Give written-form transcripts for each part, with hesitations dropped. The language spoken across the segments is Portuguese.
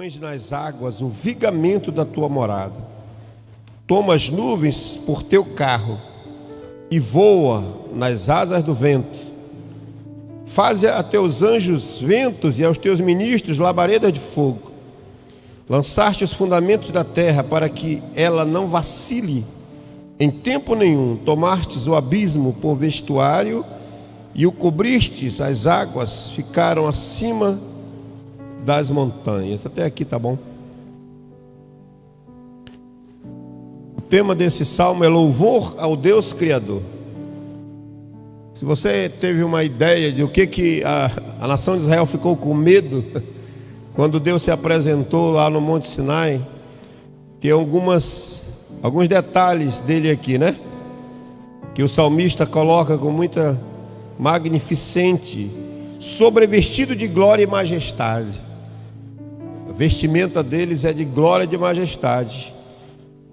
pões nas águas o vigamento da tua morada. Toma as nuvens por teu carro e voa nas asas do vento. Faze a teus anjos ventos e aos teus ministros labaredas de fogo. Lançaste os fundamentos da terra para que ela não vacile em tempo nenhum. Tomastes o abismo por vestuário e o cobristes, as águas ficaram acima das montanhas. Até aqui tá bom. O tema desse salmo é louvor ao Deus Criador. Se você teve uma ideia de o que a nação de Israel ficou com medo quando Deus se apresentou lá no Monte Sinai, tem alguns detalhes dele aqui, né? Que o salmista coloca com muita magnificente, sobrevestido de glória e majestade. A vestimenta deles é de glória e de majestade.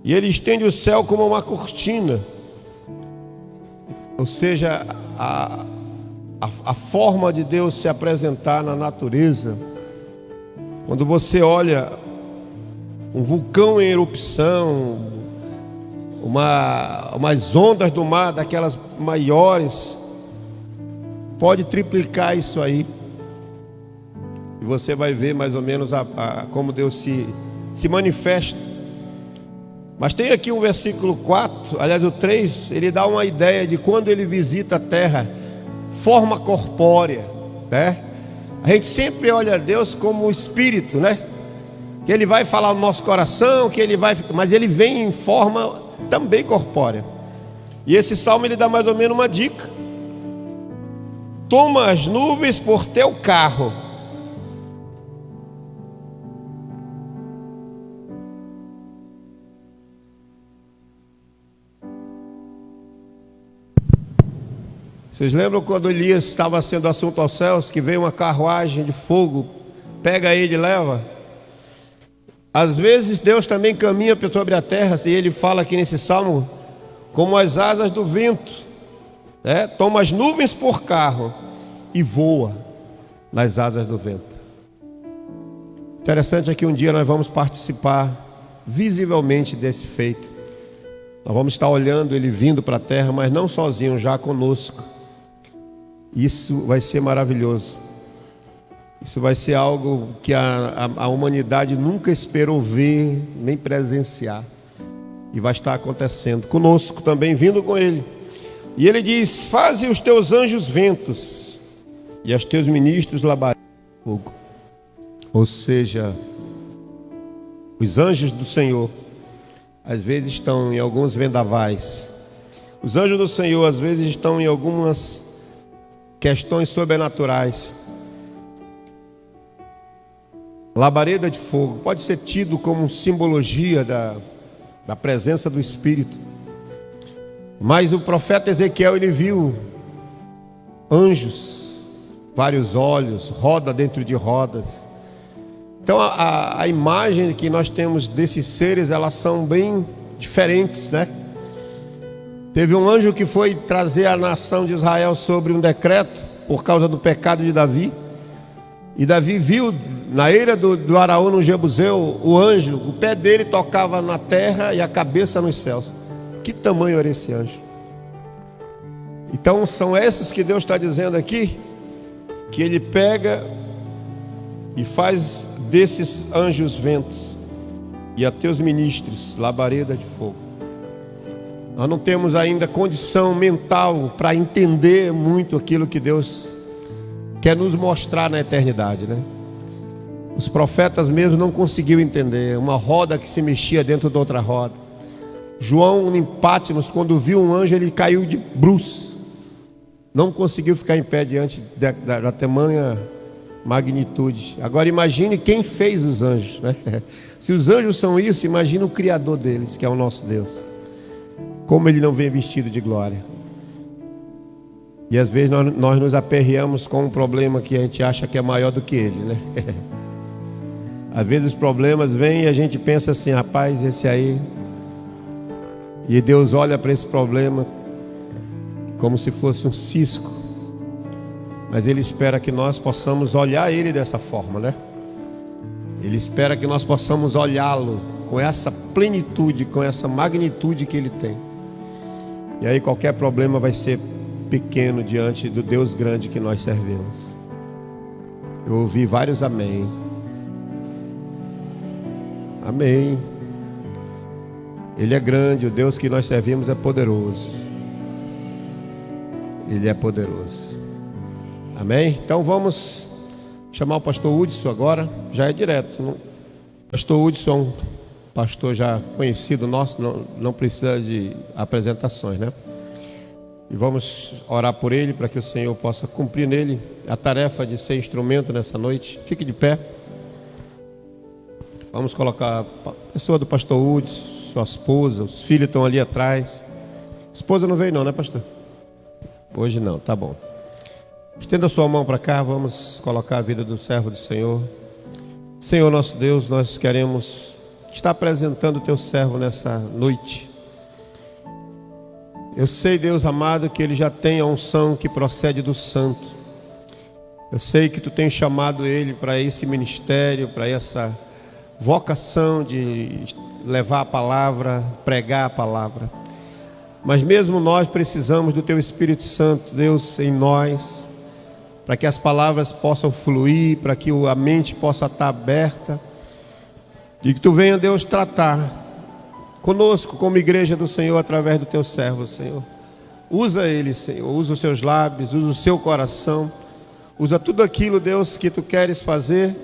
E ele estende o céu como uma cortina. Ou seja, a forma de Deus se apresentar na natureza. Quando você olha um vulcão em erupção, umas ondas do mar, daquelas maiores, pode triplicar isso aí. E você vai ver mais ou menos como Deus se manifesta. Mas tem aqui um versículo 4, aliás o 3, ele dá uma ideia de quando ele visita a terra, forma corpórea, né? A gente sempre olha a Deus como o Espírito, né? Que Ele vai falar no nosso coração, mas Ele vem em forma também corpórea. E esse salmo ele dá mais ou menos uma dica. Toma as nuvens por teu carro. Vocês lembram quando Elias estava sendo assunto aos céus, que veio uma carruagem de fogo, pega ele e leva? Às vezes Deus também caminha sobre a terra, e ele fala aqui nesse salmo, como as asas do vento, né? Toma as nuvens por carro e voa nas asas do vento. Interessante é que um dia nós vamos participar visivelmente desse feito. Nós vamos estar olhando ele vindo para a terra, mas não sozinho, já conosco. Isso vai ser maravilhoso. Isso vai ser algo que a humanidade nunca esperou ver, nem presenciar. E vai estar acontecendo conosco também, vindo com ele. E ele diz: faze os teus anjos ventos e os teus ministros labaredas de fogo. Ou seja, os anjos do Senhor às vezes estão em alguns vendavais. Os anjos do Senhor às vezes estão em algumas questões sobrenaturais. Labareda de fogo pode ser tido como simbologia da presença do Espírito. Mas o profeta Ezequiel, ele viu anjos, vários olhos, roda dentro de rodas. Então a imagem que nós temos desses seres, elas são bem diferentes, né? Teve um anjo que foi trazer a nação de Israel sobre um decreto por causa do pecado de Davi. E Davi viu na eira do Araú no Jebuseu o anjo, o pé dele tocava na terra e a cabeça nos céus. Que tamanho era esse anjo? Então são esses que Deus está dizendo aqui, que ele pega e faz desses anjos ventos e a teus ministros labareda de fogo. Nós não temos ainda condição mental para entender muito aquilo que Deus quer nos mostrar na eternidade, né? Os profetas mesmo não conseguiram entender uma roda que se mexia dentro de outra roda. João em Patmos, quando viu um anjo, ele caiu de bruços, não conseguiu ficar em pé diante da tamanha magnitude. Agora imagine quem fez os anjos, né? Se os anjos são isso, imagine o Criador deles, que é o nosso Deus. Como ele não vem vestido de glória. E às vezes nós nos aperreamos com um problema que a gente acha que é maior do que ele, né? Às vezes os problemas vêm e a gente pensa assim: rapaz, esse aí. E Deus olha para esse problema como se fosse um cisco. Mas Ele espera que nós possamos olhar Ele dessa forma, né? Ele espera que nós possamos olhá-lo com essa plenitude, com essa magnitude que Ele tem. E aí qualquer problema vai ser pequeno diante do Deus grande que nós servimos. Eu ouvi vários amém. Amém. Ele é grande, o Deus que nós servimos é poderoso. Ele é poderoso. Amém? Então vamos chamar o pastor Hudson agora. Já é direto, não? Pastor Hudson, pastor já conhecido nosso, não precisa de apresentações, né? E vamos orar por ele, para que o Senhor possa cumprir nele a tarefa de ser instrumento nessa noite. Fique de pé. Vamos colocar a pessoa do pastor Hudson, sua esposa, os filhos estão ali atrás. A esposa não veio não, né, pastor? Hoje não, tá bom. Estenda a sua mão para cá, vamos colocar a vida do servo do Senhor. Senhor nosso Deus, nós queremos estar apresentando o teu servo nessa noite. Eu sei, Deus amado, que ele já tem a unção que procede do Santo. Eu sei que tu tens chamado ele para esse ministério, para essa vocação de levar a palavra, pregar a palavra. Mas mesmo nós precisamos do teu Espírito Santo, Deus, em nós, para que as palavras possam fluir, para que a mente possa estar aberta, e que tu venha, Deus, tratar conosco como igreja do Senhor através do teu servo, Senhor. Usa ele, Senhor, usa os seus lábios, usa o seu coração, usa tudo aquilo, Deus, que tu queres fazer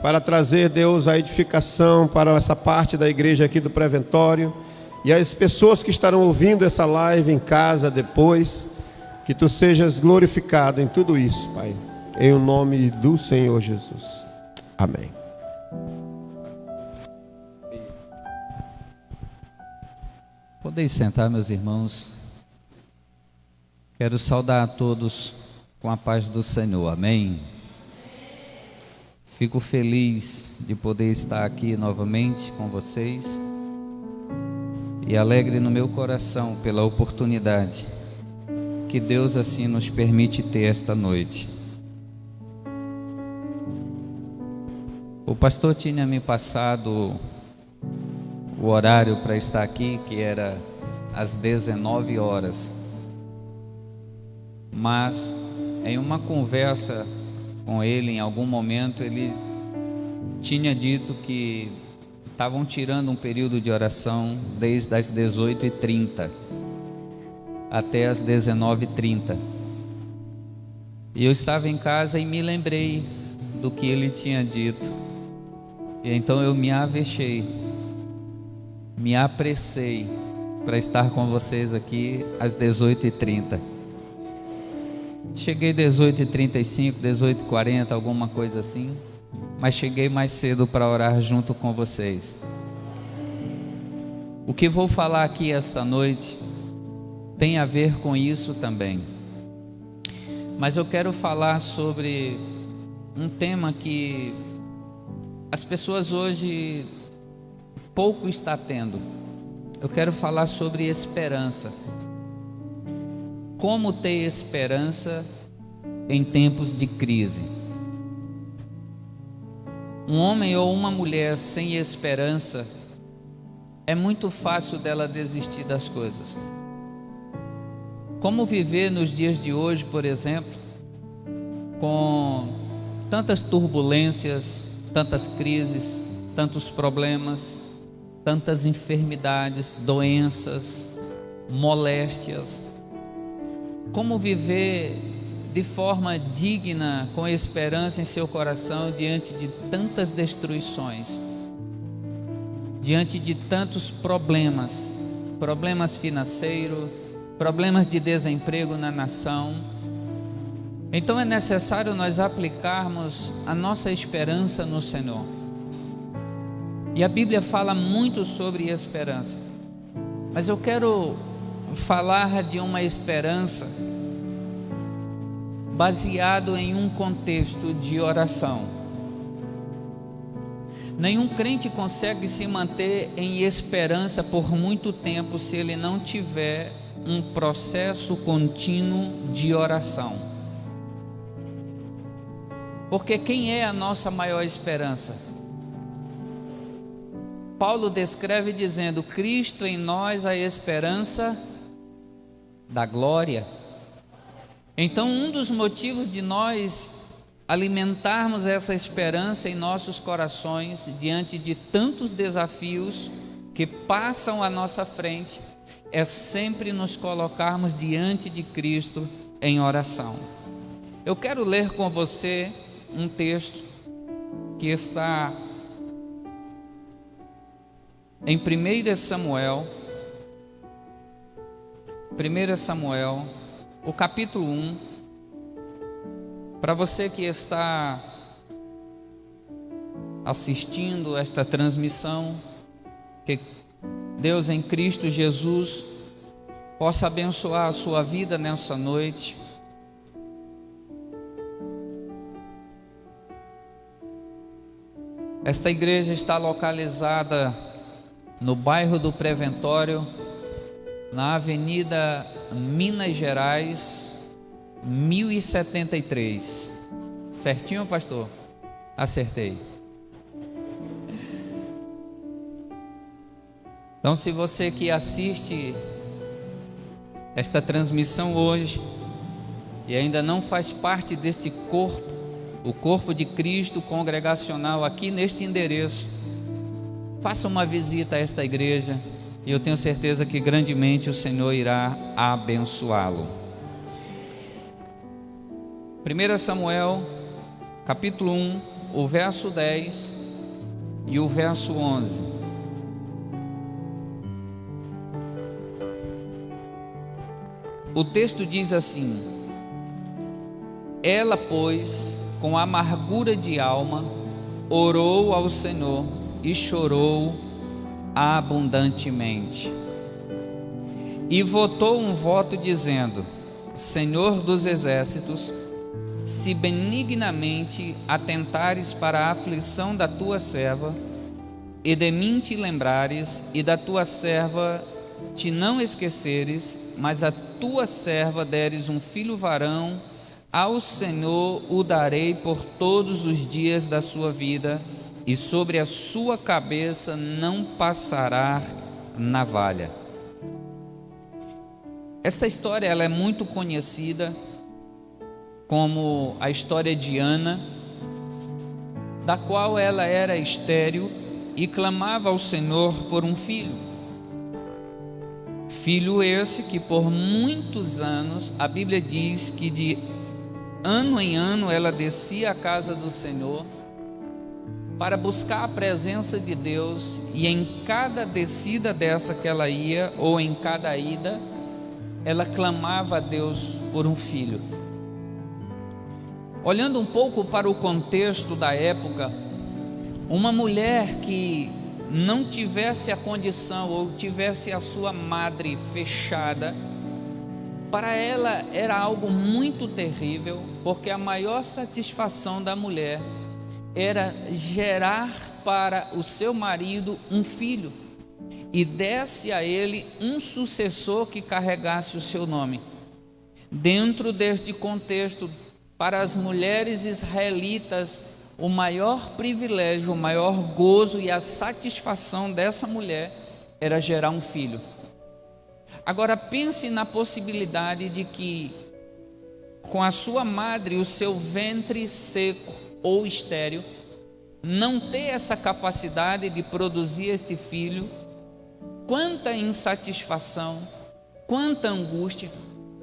para trazer, Deus, a edificação para essa parte da igreja aqui do Preventório, e as pessoas que estarão ouvindo essa live em casa depois, que tu sejas glorificado em tudo isso, Pai, em o nome do Senhor Jesus. Amém. Podeis sentar, meus irmãos. Quero saudar a todos com a paz do Senhor, amém? Fico feliz de poder estar aqui novamente com vocês e alegre no meu coração pela oportunidade que Deus assim nos permite ter esta noite. O pastor tinha me passado o horário para estar aqui, que era às 19 horas. Mas em uma conversa com ele, em algum momento, ele tinha dito que estavam tirando um período de oração desde as 18h30 até as 19h30. E eu estava em casa e me lembrei do que ele tinha dito. E então eu me avexei, me apressei para estar com vocês aqui às 18h30. Cheguei 18h35, 18h40, alguma coisa assim, mas cheguei mais cedo para orar junto com vocês. O que vou falar aqui esta noite tem a ver com isso também, mas eu quero falar sobre um tema que as pessoas hoje pouco está tendo. Eu quero falar sobre esperança. Como ter esperança em tempos de crise? Um homem ou uma mulher sem esperança, é muito fácil dela desistir das coisas. Como viver nos dias de hoje, por exemplo, com tantas turbulências, tantas crises, tantos problemas, tantas enfermidades, doenças, moléstias? Como viver de forma digna, com esperança em seu coração, diante de tantas destruições, diante de tantos problemas, problemas financeiros, problemas de desemprego na nação? Então é necessário nós aplicarmos a nossa esperança no Senhor. E a Bíblia fala muito sobre esperança, mas eu quero falar de uma esperança baseado em um contexto de oração. Nenhum crente consegue se manter em esperança por muito tempo se ele não tiver um processo contínuo de oração. Porque quem é a nossa maior esperança? Paulo descreve dizendo: Cristo em nós, a esperança da glória. Então, um dos motivos de nós alimentarmos essa esperança em nossos corações diante de tantos desafios que passam à nossa frente é sempre nos colocarmos diante de Cristo em oração. Eu quero ler com você um texto que está em 1 Samuel, o capítulo 1, para você que está assistindo esta transmissão, que Deus em Cristo Jesus possa abençoar a sua vida nessa noite. Esta igreja está localizada no bairro do Preventório, na Avenida Minas Gerais, 1073. Certinho, pastor? Acertei. Então, se você que assiste esta transmissão hoje e ainda não faz parte deste corpo, o corpo de Cristo congregacional aqui neste endereço, faça uma visita a esta igreja e eu tenho certeza que grandemente o Senhor irá abençoá-lo. 1 Samuel, capítulo 1, o verso 10 e o verso 11. O texto diz assim: ela, pois, com amargura de alma, orou ao Senhor e chorou abundantemente. E votou um voto dizendo: Senhor dos exércitos, se benignamente atentares para a aflição da tua serva, e de mim te lembrares, e da tua serva te não esqueceres, mas a tua serva deres um filho varão, ao Senhor o darei por todos os dias da sua vida, e sobre a sua cabeça não passará navalha. Esta história ela é muito conhecida como a história de Ana, da qual ela era estéril e clamava ao Senhor por um filho. Filho esse que por muitos anos, a Bíblia diz que de ano em ano ela descia à casa do Senhor para buscar a presença de Deus, e em cada descida dessa que ela ia, ou em cada ida, ela clamava a Deus por um filho. Olhando um pouco para o contexto da época, uma mulher que não tivesse a condição ou tivesse a sua madre fechada, para ela era algo muito terrível, porque a maior satisfação da mulher era gerar para o seu marido um filho e desse a ele um sucessor que carregasse o seu nome. Dentro deste contexto, para as mulheres israelitas, o maior privilégio, o maior gozo e a satisfação dessa mulher era gerar um filho. Agora pense na possibilidade de que, com a sua madre, o seu ventre seco ou estéril, não ter essa capacidade de produzir este filho. Quanta insatisfação, quanta angústia,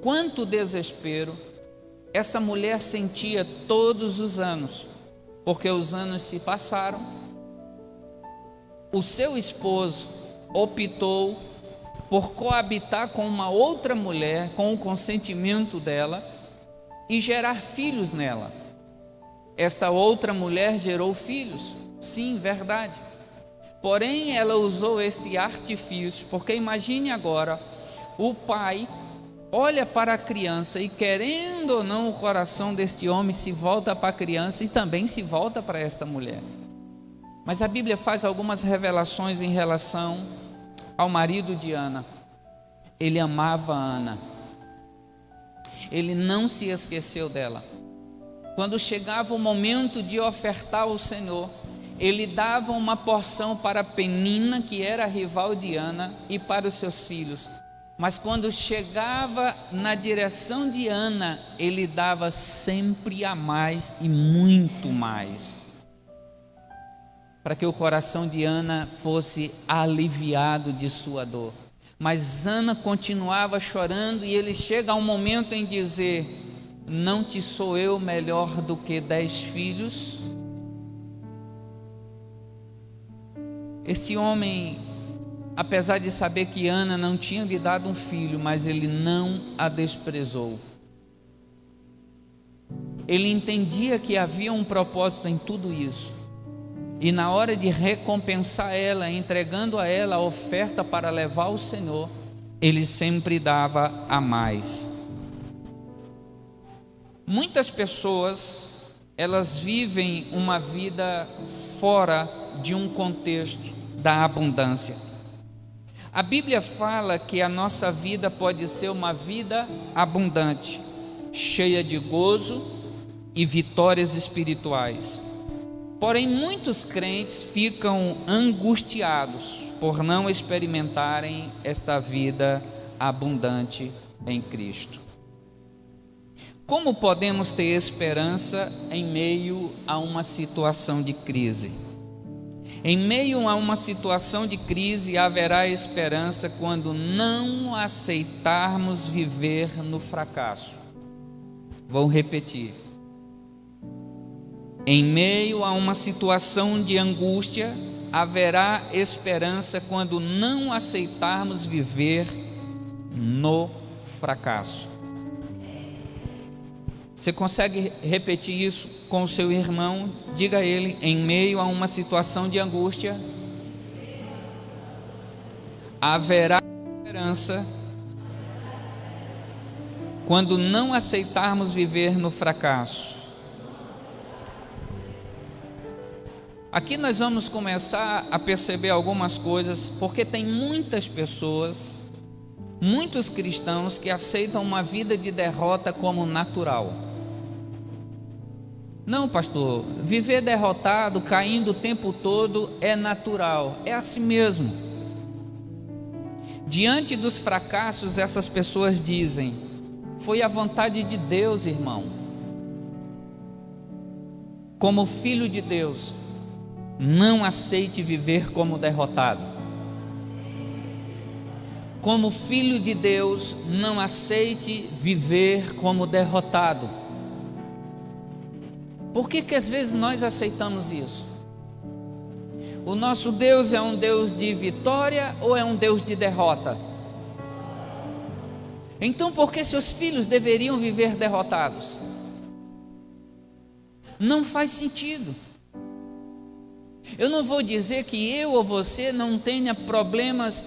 quanto desespero essa mulher sentia todos os anos, porque os anos se passaram, o seu esposo optou por coabitar com uma outra mulher, com o consentimento dela, e gerar filhos nela. Esta outra mulher gerou filhos, sim, verdade. Porém, ela usou este artifício, porque imagine agora, o pai olha para a criança e, querendo ou não, o coração deste homem se volta para a criança e também se volta para esta mulher. Mas a Bíblia faz algumas revelações em relação ao marido de Ana. Ele amava Ana, ele não se esqueceu dela. Quando chegava o momento de ofertar ao Senhor, ele dava uma porção para Penina, que era a rival de Ana, e para os seus filhos. Mas quando chegava na direção de Ana, ele dava sempre a mais e muito mais, para que o coração de Ana fosse aliviado de sua dor. Mas Ana continuava chorando, e ele chega a um momento em dizer: não te sou eu melhor do que 10 filhos? Este homem, apesar de saber que Ana não tinha lhe dado um filho, mas ele não a desprezou. Ele entendia que havia um propósito em tudo isso, e na hora de recompensar ela, entregando a ela a oferta para levar ao Senhor, ele sempre dava a mais. Muitas pessoas, elas vivem uma vida fora de um contexto da abundância. A Bíblia fala que a nossa vida pode ser uma vida abundante, cheia de gozo e vitórias espirituais. Porém, muitos crentes ficam angustiados por não experimentarem esta vida abundante em Cristo. Como podemos ter esperança em meio a uma situação de crise? Em meio a uma situação de crise, haverá esperança quando não aceitarmos viver no fracasso. Vou repetir. Em meio a uma situação de angústia, haverá esperança quando não aceitarmos viver no fracasso. Você consegue repetir isso com o seu irmão? Diga a ele: em meio a uma situação de angústia, haverá esperança quando não aceitarmos viver no fracasso. Aqui nós vamos começar a perceber algumas coisas, porque tem muitas pessoas, muitos cristãos que aceitam uma vida de derrota como natural. Não, pastor, viver derrotado, caindo o tempo todo é natural, é assim mesmo. Diante dos fracassos, essas pessoas dizem: foi a vontade de Deus, irmão. Como filho de Deus, não aceite viver como derrotado. Como filho de Deus, não aceite viver como derrotado. Por que às vezes nós aceitamos isso? O nosso Deus é um Deus de vitória ou é um Deus de derrota? Então por que seus filhos deveriam viver derrotados? Não faz sentido. Eu não vou dizer que eu ou você não tenha problemas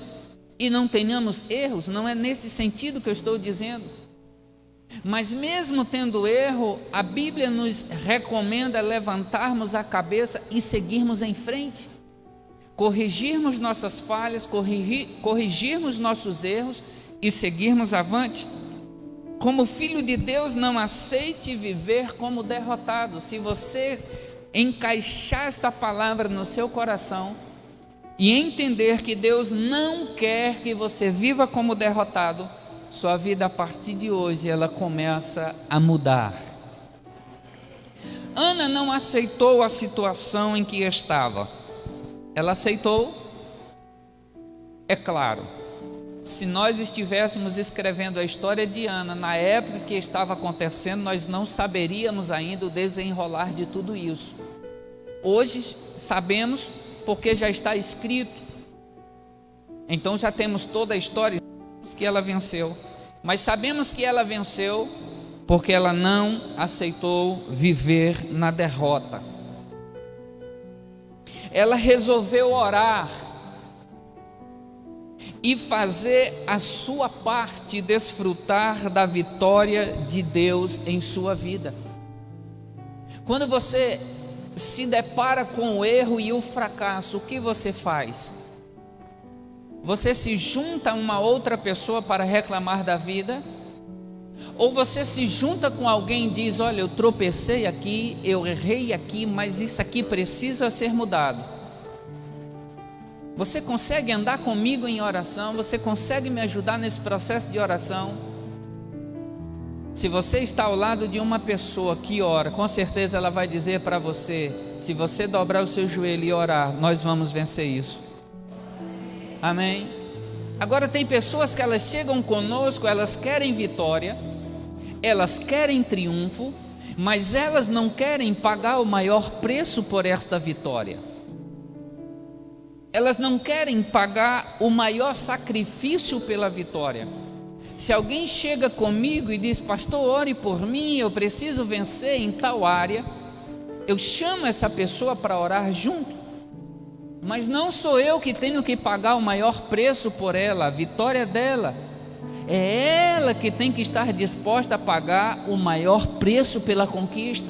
e não tenhamos erros, não é nesse sentido que eu estou dizendo. Mas mesmo tendo erro, a Bíblia nos recomenda levantarmos a cabeça e seguirmos em frente, corrigirmos nossas falhas, corrigirmos nossos erros e seguirmos avante. Como filho de Deus, não aceite viver como derrotado. Se você encaixar esta palavra no seu coração e entender que Deus não quer que você viva como derrotado, sua vida a partir de hoje ela começa a mudar. Ana não aceitou a situação em que estava. Ela aceitou? É claro, se nós estivéssemos escrevendo a história de Ana na época que estava acontecendo, nós não saberíamos ainda o desenrolar de tudo isso. Hoje sabemos porque já está escrito. Então já temos toda a história que ela venceu, mas sabemos que ela venceu porque ela não aceitou viver na derrota. Ela resolveu orar e fazer a sua parte, desfrutar da vitória de Deus em sua vida. Quando você se depara com o erro e o fracasso, o que você faz? Você se junta a uma outra pessoa para reclamar da vida? Ou você se junta com alguém e diz: olha, eu tropecei aqui, eu errei aqui, mas isso aqui precisa ser mudado. Você consegue andar comigo em oração? Você consegue me ajudar nesse processo de oração? Se você está ao lado de uma pessoa que ora, com certeza ela vai dizer para você: se você dobrar o seu joelho e orar, nós vamos vencer isso. Amém? Agora tem pessoas que elas chegam conosco, elas querem vitória, elas querem triunfo, mas elas não querem pagar o maior preço por esta vitória. Elas não querem pagar o maior sacrifício pela vitória. Se alguém chega comigo e diz: pastor, ore por mim, eu preciso vencer em tal área, eu chamo essa pessoa para orar junto, mas não sou eu que tenho que pagar o maior preço por ela, a vitória dela. É ela que tem que estar disposta a pagar o maior preço pela conquista.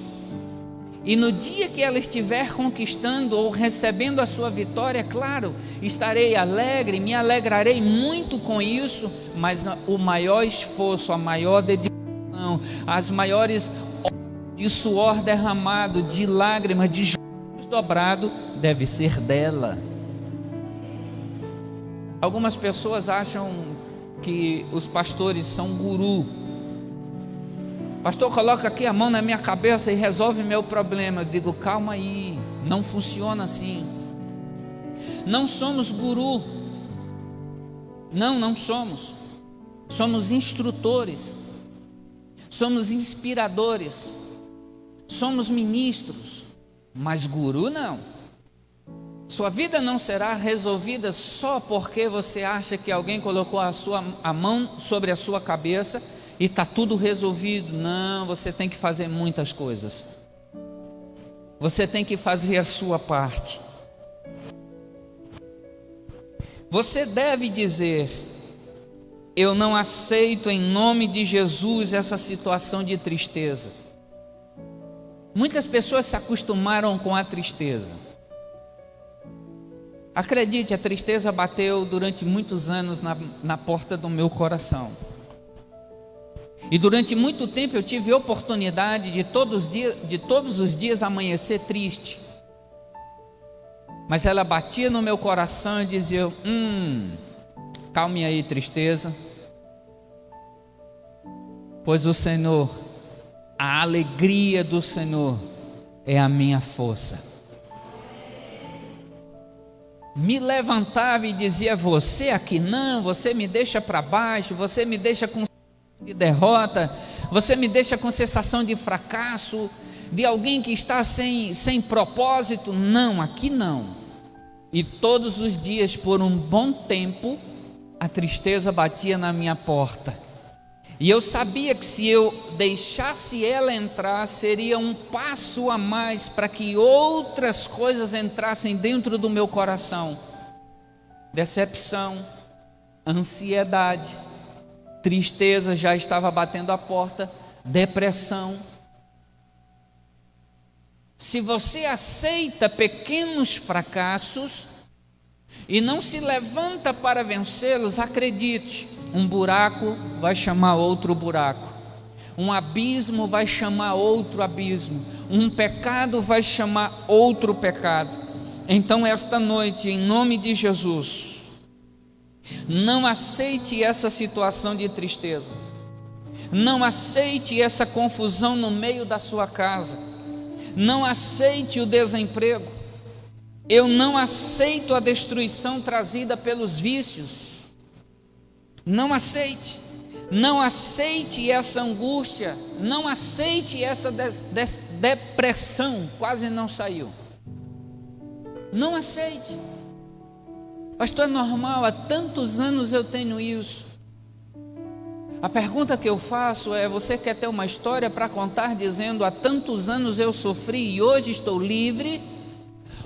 E no dia que ela estiver conquistando ou recebendo a sua vitória, claro, estarei alegre, me alegrarei muito com isso, mas o maior esforço, a maior dedicação, as maiores horas de suor derramado, de lágrimas, de joelhos dobrado, deve ser dela. Algumas pessoas acham que os pastores são guru. Pastor, coloca aqui a mão na minha cabeça e resolve meu problema. Eu digo: calma aí, não funciona assim. Não somos guru. Não somos. Somos instrutores. Somos inspiradores. Somos ministros. Mas guru não. Sua vida não será resolvida só porque você acha que alguém colocou a mão sobre a sua cabeça e está tudo resolvido. Não, você tem que fazer muitas coisas. Você tem que fazer a sua parte. Você deve dizer: eu não aceito em nome de Jesus essa situação de tristeza. Muitas pessoas se acostumaram com a tristeza. Acredite, a tristeza bateu durante muitos anos na porta do meu coração. E durante muito tempo eu tive oportunidade de todos os dias amanhecer triste. Mas ela batia no meu coração e dizia: calme aí, tristeza, pois o Senhor, a alegria do Senhor é a minha força. Me levantava e dizia: você aqui não, você me deixa para baixo, você me deixa com de derrota, você me deixa com sensação de fracasso, de alguém que está sem propósito. Não, aqui não. E todos os dias, por um bom tempo, a tristeza batia na minha porta, e eu sabia que se eu deixasse ela entrar, seria um passo a mais para que outras coisas entrassem dentro do meu coração. Decepção, ansiedade, tristeza já estava batendo a porta, depressão. Se você aceita pequenos fracassos e não se levanta para vencê-los, acredite, um buraco vai chamar outro buraco, um abismo vai chamar outro abismo, um pecado vai chamar outro pecado. Então esta noite, em nome de Jesus, não aceite essa situação de tristeza, não aceite essa confusão no meio da sua casa, não aceite o desemprego, eu não aceito a destruição trazida pelos vícios, não aceite, não aceite essa angústia, não aceite essa depressão, quase não saiu, não aceite. Pastor, é normal, há tantos anos eu tenho isso. A pergunta que eu faço é: você quer ter uma história para contar dizendo: há tantos anos eu sofri e hoje estou livre?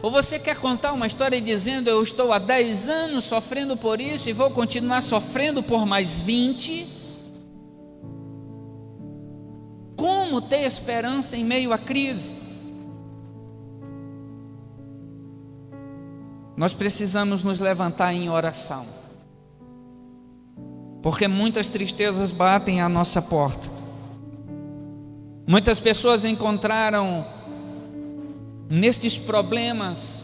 Ou você quer contar uma história dizendo: eu estou há 10 anos sofrendo por isso e vou continuar sofrendo por mais 20? Como ter esperança em meio à crise? Nós precisamos nos levantar em oração, porque muitas tristezas batem à nossa porta, Muitas pessoas encontraram nestes problemas,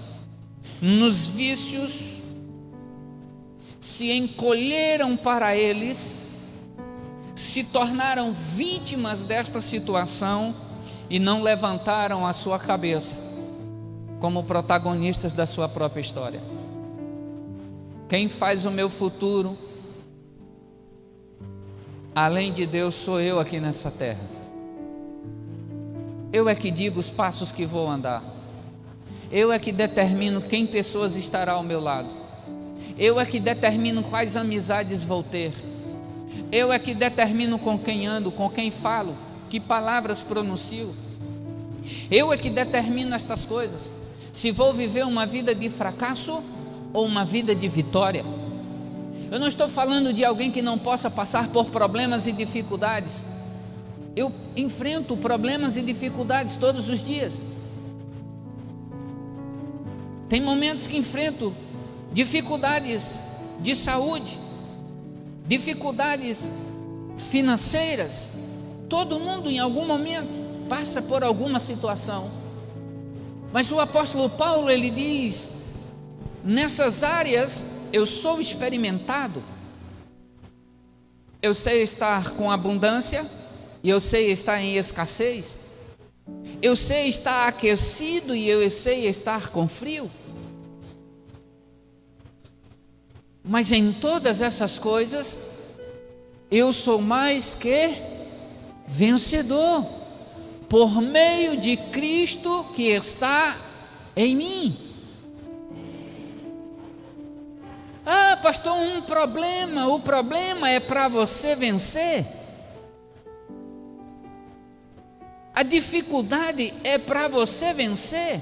nos vícios, se encolheram para eles, se tornaram vítimas desta situação e não levantaram a sua cabeça como protagonistas da sua própria história. Quem faz o meu futuro, além de Deus, sou eu aqui nessa terra. Eu é que digo os passos que vou andar. Eu é que determino quem pessoas estará ao meu lado. Eu é que determino quais amizades vou ter. Eu é que determino com quem ando, com quem falo, que palavras pronuncio. Eu é que determino estas coisas. Se vou viver uma vida de fracasso ou uma vida de vitória. Eu não estou falando de alguém que não possa passar por problemas e dificuldades. Eu enfrento problemas e dificuldades todos os dias. Tem momentos que enfrento dificuldades de saúde, dificuldades financeiras. Todo mundo em algum momento passa por alguma situação. Mas o apóstolo Paulo, ele diz: nessas áreas eu sou experimentado. Eu sei estar com abundância e eu sei estar em escassez. Eu sei estar aquecido e eu sei estar com frio. Mas em todas essas coisas, eu sou mais que vencedor, por meio de Cristo que está em mim. Ah, pastor, um problema. O problema é para você vencer. A dificuldade é para você vencer.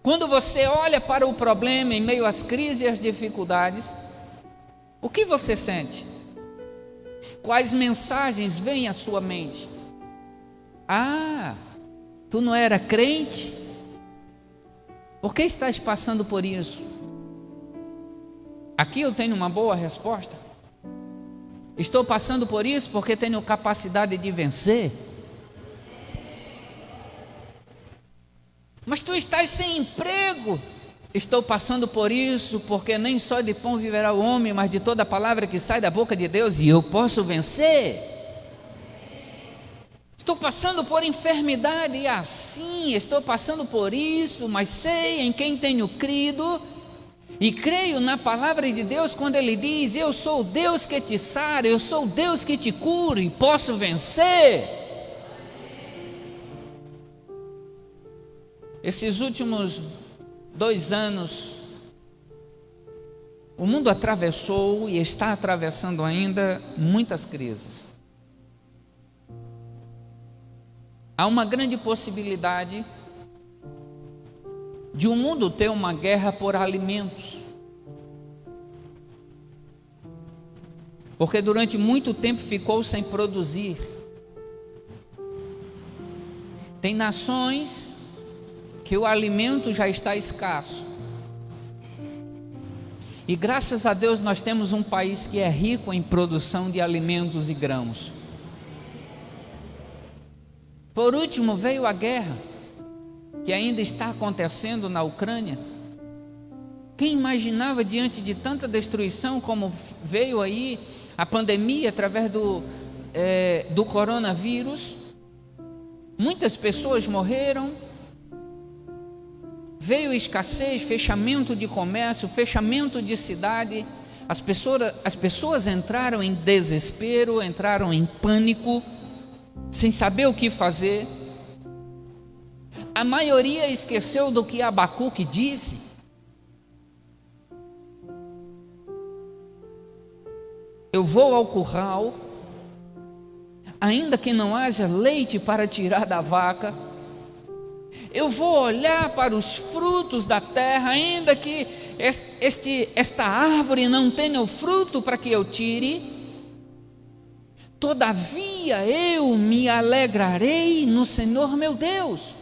Quando você olha para o problema em meio às crises e às dificuldades, o que você sente? Quais mensagens vêm à sua mente? Ah, tu não era crente? Por que estás passando por isso? Aqui eu tenho uma boa resposta. Estou passando por isso porque tenho capacidade de vencer. Mas tu estás sem emprego. Estou passando por isso porque nem só de pão viverá o homem, mas de toda palavra que sai da boca de Deus, e eu posso vencer. Estou passando por enfermidade, e assim, estou passando por isso, mas sei em quem tenho crido, e creio na palavra de Deus quando Ele diz: eu sou o Deus que te sara, eu sou o Deus que te cura, e posso vencer. Esses últimos 2 anos, o mundo atravessou e está atravessando ainda muitas crises. Há uma grande possibilidade de o mundo ter uma guerra por alimentos. Porque durante muito tempo ficou sem produzir. Tem nações que o alimento já está escasso. E graças a Deus nós temos um país que é rico em produção de alimentos e grãos. Por último veio a guerra, que ainda está acontecendo na Ucrânia. Quem imaginava diante de tanta destruição como veio aí a pandemia através do coronavírus? Muitas pessoas morreram. Veio escassez, fechamento de comércio, fechamento de cidade. As pessoas entraram em desespero, entraram em pânico, sem saber o que fazer. A maioria esqueceu do que Abacuque disse. Eu vou ao curral, ainda que não haja leite para tirar da vaca. Eu vou olhar para os frutos da terra, ainda que esta árvore não tenha o fruto para que eu tire. Todavia eu me alegrarei no Senhor meu Deus,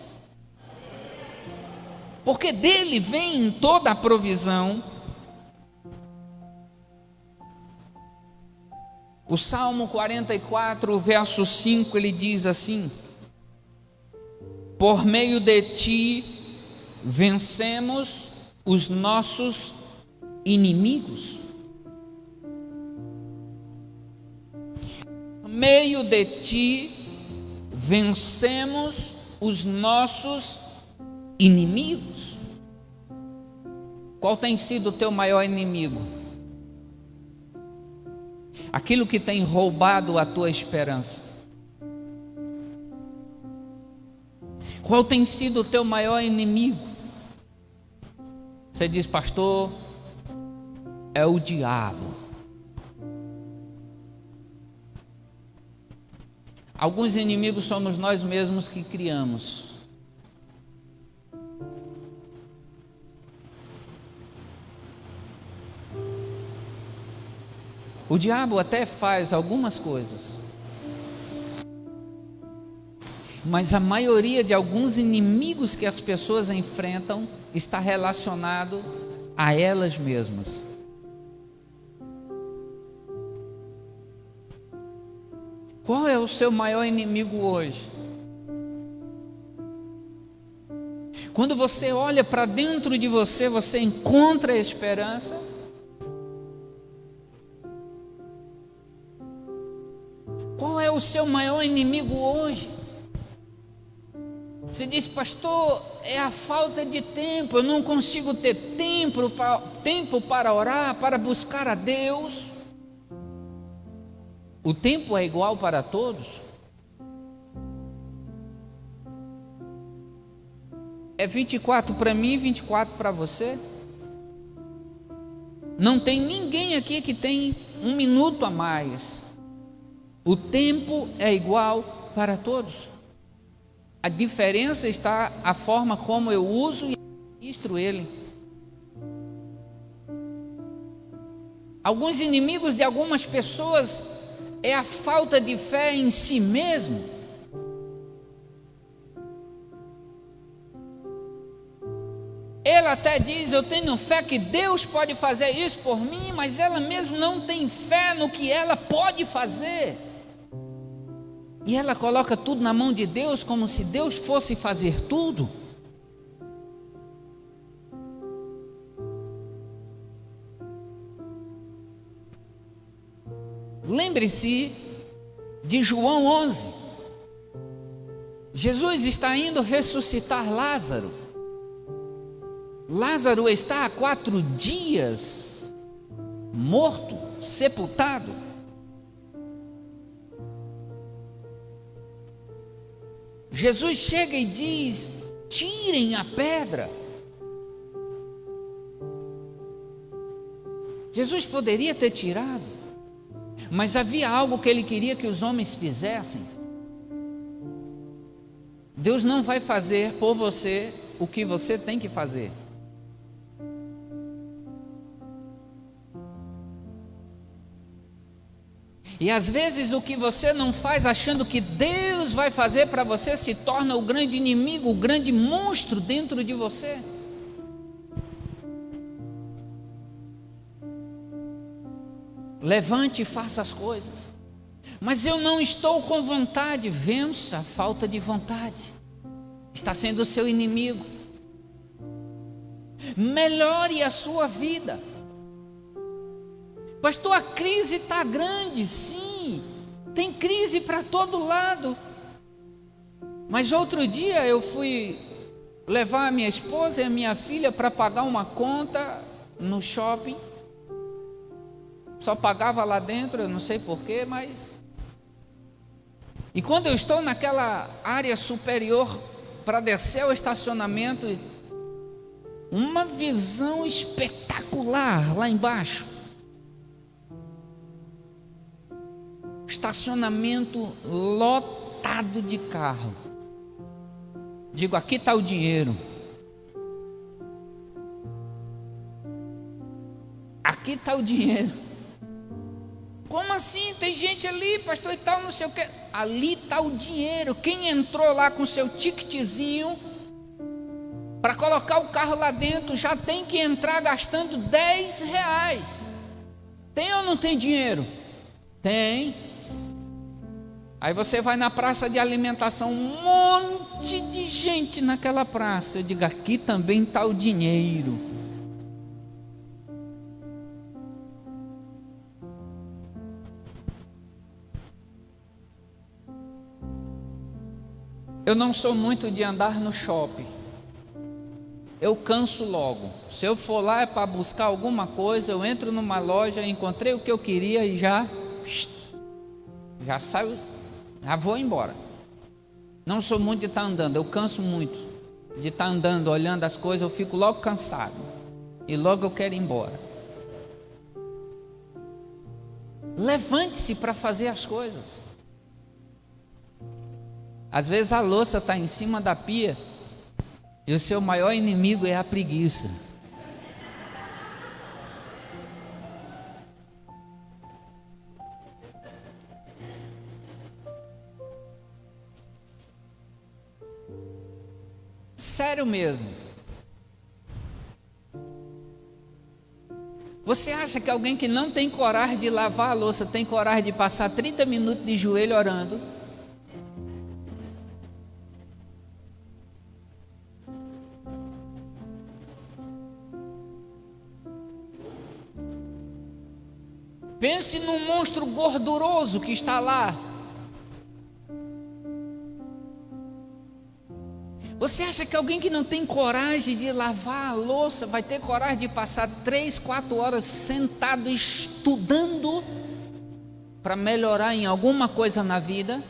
porque dele vem toda a provisão. O Salmo 44, verso 5, ele diz assim: por meio de ti vencemos os nossos inimigos. Por meio de ti vencemos os nossos inimigos. Qual tem sido o teu maior inimigo? Aquilo que tem roubado a tua esperança. Qual tem sido o teu maior inimigo? Você diz, pastor, é o diabo. Alguns inimigos somos nós mesmos que criamos. O diabo até faz algumas coisas, mas a maioria de alguns inimigos que as pessoas enfrentam está relacionado a elas mesmas. Qual é o seu maior inimigo hoje? Quando você olha para dentro de você, você encontra a esperança? Qual é o seu maior inimigo hoje? Você diz, pastor, é a falta de tempo, eu não consigo ter tempo para orar, para buscar a Deus. O tempo é igual para todos? É 24 para mim e 24 para você? Não tem ninguém aqui que tem 1 minuto a mais. O tempo é igual para todos. A diferença está a forma como eu uso e administro ele. Alguns inimigos de algumas pessoas é a falta de fé em si mesmo. Ela até diz, eu tenho fé que Deus pode fazer isso por mim, mas ela mesmo não tem fé no que ela pode fazer. E ela coloca tudo na mão de Deus, como se Deus fosse fazer tudo. Lembre-se de João 11. Jesus está indo ressuscitar Lázaro. Lázaro está há 4 dias morto, sepultado. Jesus chega e diz, tirem a pedra. Jesus poderia ter tirado, mas havia algo que ele queria que os homens fizessem. Deus não vai fazer por você o que você tem que fazer. E às vezes o que você não faz achando que Deus vai fazer para você se torna o grande inimigo, o grande monstro dentro de você. Levante e faça as coisas. Mas eu não estou com vontade. Vença a falta de vontade. Está sendo o seu inimigo. Melhore a sua vida. Pastor, a crise está grande, sim, tem crise para todo lado. Mas outro dia eu fui levar a minha esposa e a minha filha para pagar uma conta no shopping. Só pagava lá dentro, eu não sei porquê, mas... E quando eu estou naquela área superior para descer ao estacionamento, uma visão espetacular lá embaixo. Estacionamento lotado de carro. Digo, aqui está o dinheiro. Aqui está o dinheiro. Como assim? Tem gente ali, pastor, e tal, não sei o que. Ali está o dinheiro. Quem entrou lá com seu ticketzinho para colocar o carro lá dentro já tem que entrar gastando R$10. Tem ou não tem dinheiro? Tem. Aí você vai na praça de alimentação, um monte de gente naquela praça. Eu digo, aqui também está o dinheiro. Eu não sou muito de andar no shopping. Eu canso logo. Se eu for lá é para buscar alguma coisa, eu entro numa loja, encontrei o que eu queria e já saio, já vou embora. Não sou muito de estar andando, eu canso muito de estar andando, olhando as coisas, eu fico logo cansado e logo eu quero ir embora. Levante-se para fazer as coisas. Às vezes a louça está em cima da pia e o seu maior inimigo é a preguiça. Sério mesmo. Você acha que alguém que não tem coragem de lavar a louça tem coragem de passar 30 minutos de joelho orando? Pense num monstro gorduroso que está lá. Você acha que alguém que não tem coragem de lavar a louça vai ter coragem de passar 3, 4 horas sentado estudando para melhorar em alguma coisa na vida?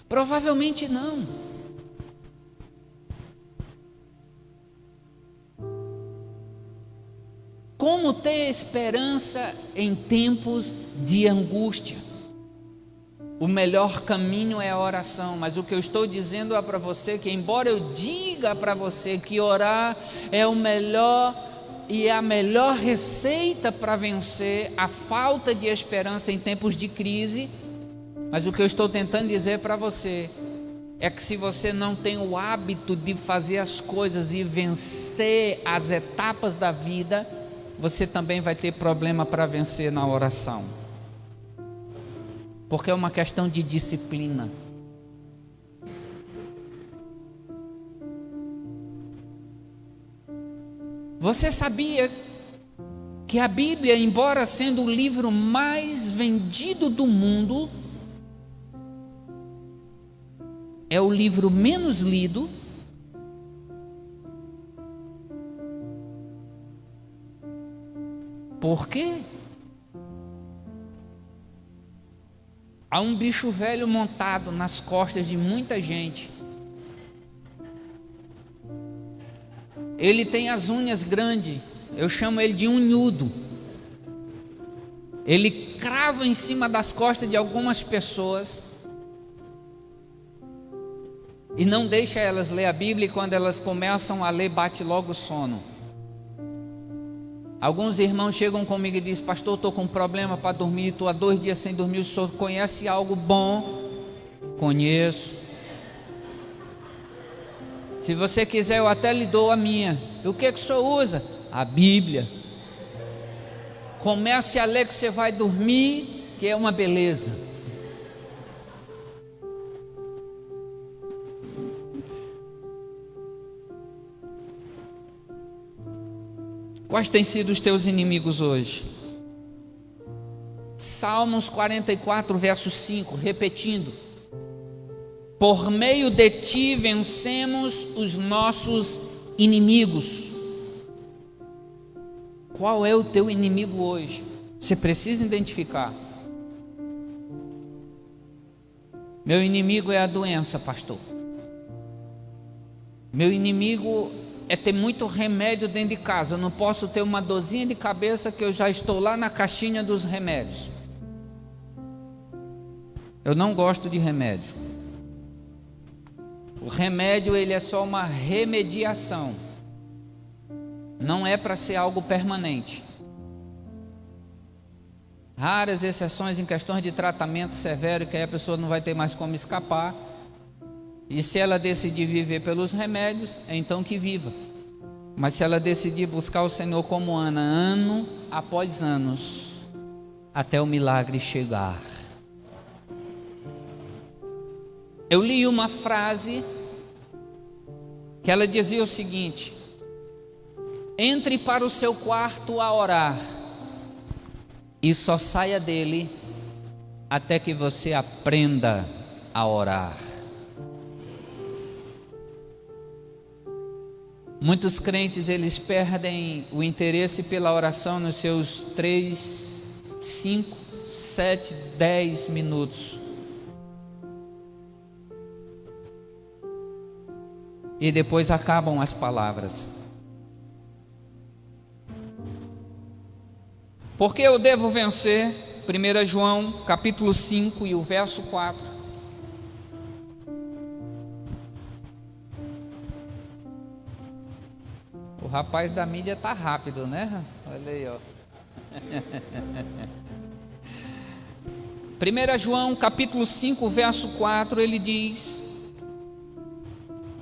Provavelmente não. Como ter esperança em tempos de angústia? O melhor caminho é a oração, mas o que eu estou dizendo é para você que, embora eu diga para você que orar é o melhor e é a melhor receita para vencer a falta de esperança em tempos de crise, mas o que eu estou tentando dizer para você é que se você não tem o hábito de fazer as coisas e vencer as etapas da vida, você também vai ter problema para vencer na oração. Porque é uma questão de disciplina. Você sabia que a Bíblia, embora sendo o livro mais vendido do mundo, é o livro menos lido? Por quê? Há um bicho velho montado nas costas de muita gente. Ele tem as unhas grandes, eu chamo ele de unhudo. Ele crava em cima das costas de algumas pessoas e não deixa elas ler a Bíblia, e quando elas começam a ler, bate logo o sono. Alguns irmãos chegam comigo e dizem: pastor, estou com um problema para dormir, estou há 2 dias sem dormir, o senhor conhece algo bom? Conheço. Se você quiser eu até lhe dou a minha. E o que o senhor usa? A Bíblia. Comece a ler que você vai dormir, que é uma beleza. Quais têm sido os teus inimigos hoje? Salmos 44, verso 5, repetindo: por meio de ti vencemos os nossos inimigos. Qual é o teu inimigo hoje? Você precisa identificar. Meu inimigo é a doença, pastor. Meu inimigo é ter muito remédio dentro de casa. Eu não posso ter uma dorzinha de cabeça que eu já estou lá na caixinha dos remédios. Eu não gosto de remédio. O remédio, ele é só uma remediação. Não é para ser algo permanente. Raras exceções em questões de tratamento severo, que aí a pessoa não vai ter mais como escapar. E se ela decidir viver pelos remédios, então que viva. Mas se ela decidir buscar o Senhor como Ana, ano após anos, até o milagre chegar. Eu li uma frase que ela dizia o seguinte: entre para o seu quarto a orar e só saia dele até que você aprenda a orar. Muitos crentes, eles perdem o interesse pela oração nos seus 3, 5, 7, 10 minutos. E depois acabam as palavras. Porque eu devo vencer, 1 João capítulo 5 e o verso 4. O rapaz da mídia tá rápido, né? Olha aí, ó. 1 João capítulo 5, verso 4, ele diz: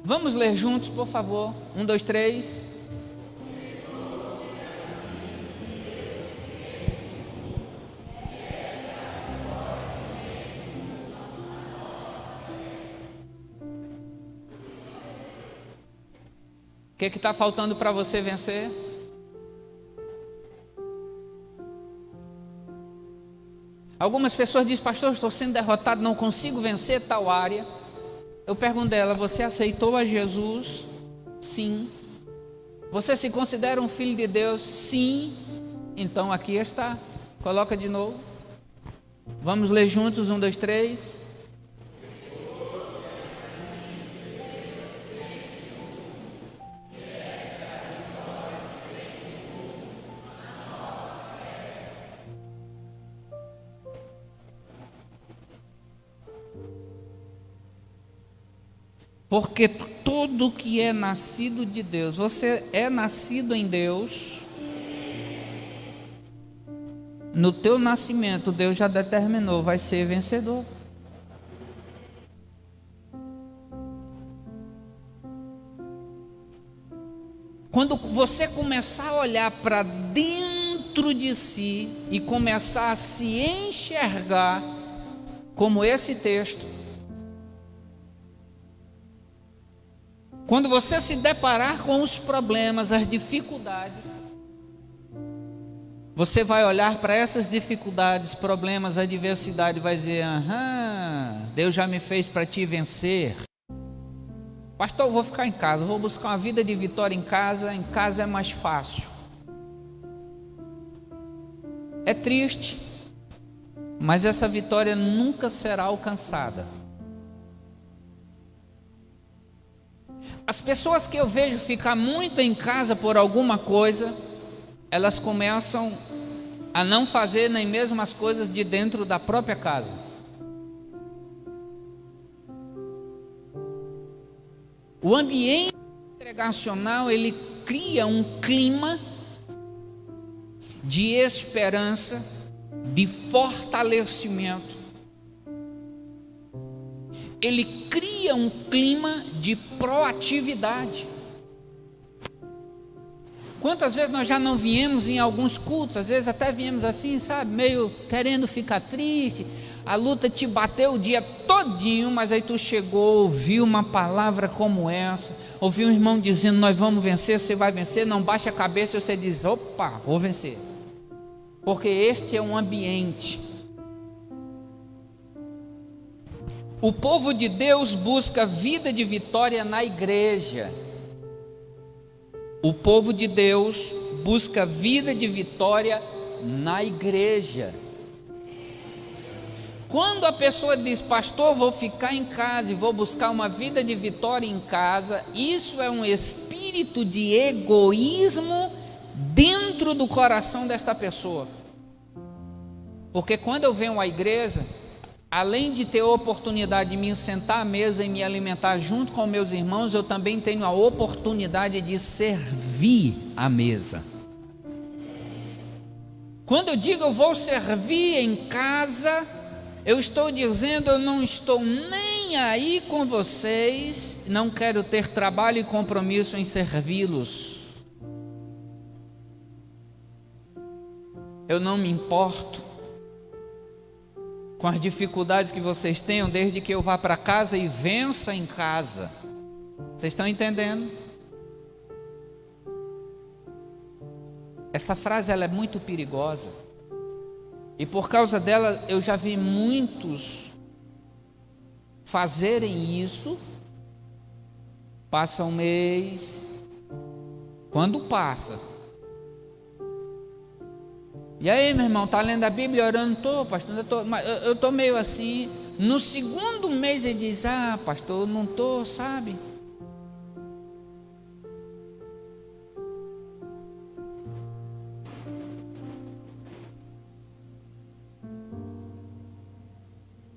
vamos ler juntos, por favor. 1, 2, 3. O que está faltando para você vencer? Algumas pessoas dizem: pastor, estou sendo derrotado, não consigo vencer tal área. Eu pergunto a ela: você aceitou a Jesus? Sim. Você se considera um filho de Deus? Sim. Então aqui está. Coloca de novo. Vamos ler juntos, 1, 2, 3. Porque tudo que é nascido de Deus, você é nascido em Deus, no teu nascimento Deus já determinou, vai ser vencedor. Quando você começar a olhar para dentro de si e começar a se enxergar como esse texto, quando você se deparar com os problemas, as dificuldades, você vai olhar para essas dificuldades, problemas, adversidade e vai dizer: aham, Deus já me fez para te vencer. Pastor, eu vou ficar em casa, vou buscar uma vida de vitória em casa é mais fácil. É triste, mas essa vitória nunca será alcançada. As pessoas que eu vejo ficar muito em casa por alguma coisa, elas começam a não fazer nem mesmo as coisas de dentro da própria casa. O ambiente congregacional, ele cria um clima de esperança, de fortalecimento. Ele cria um clima de proatividade. Quantas vezes nós já não viemos em alguns cultos, às vezes até viemos assim, sabe, meio querendo ficar triste, a luta te bateu o dia todinho, mas aí tu chegou, ouviu uma palavra como essa, ouviu um irmão dizendo: nós vamos vencer, você vai vencer, não baixa a cabeça e você diz: opa, vou vencer. Porque este é um ambiente. O povo de Deus busca vida de vitória na igreja. O povo de Deus busca vida de vitória na igreja. Quando a pessoa diz: pastor, vou ficar em casa e vou buscar uma vida de vitória em casa, isso é um espírito de egoísmo dentro do coração desta pessoa. Porque quando eu venho à igreja, além de ter a oportunidade de me sentar à mesa e me alimentar junto com meus irmãos, eu também tenho a oportunidade de servir à mesa. Quando eu digo eu vou servir em casa, eu estou dizendo: eu não estou nem aí com vocês, não quero ter trabalho e compromisso em servi-los. Eu não me importo com as dificuldades que vocês tenham, desde que eu vá para casa e vença em casa. Vocês estão entendendo? Esta frase ela é muito perigosa. E por causa dela eu já vi muitos fazerem isso. Passa um mês. Quando passa. E aí, meu irmão, está lendo a Bíblia, orando? Estou, pastor, eu estou meio assim. No segundo mês ele diz: ah, pastor, eu não estou, sabe?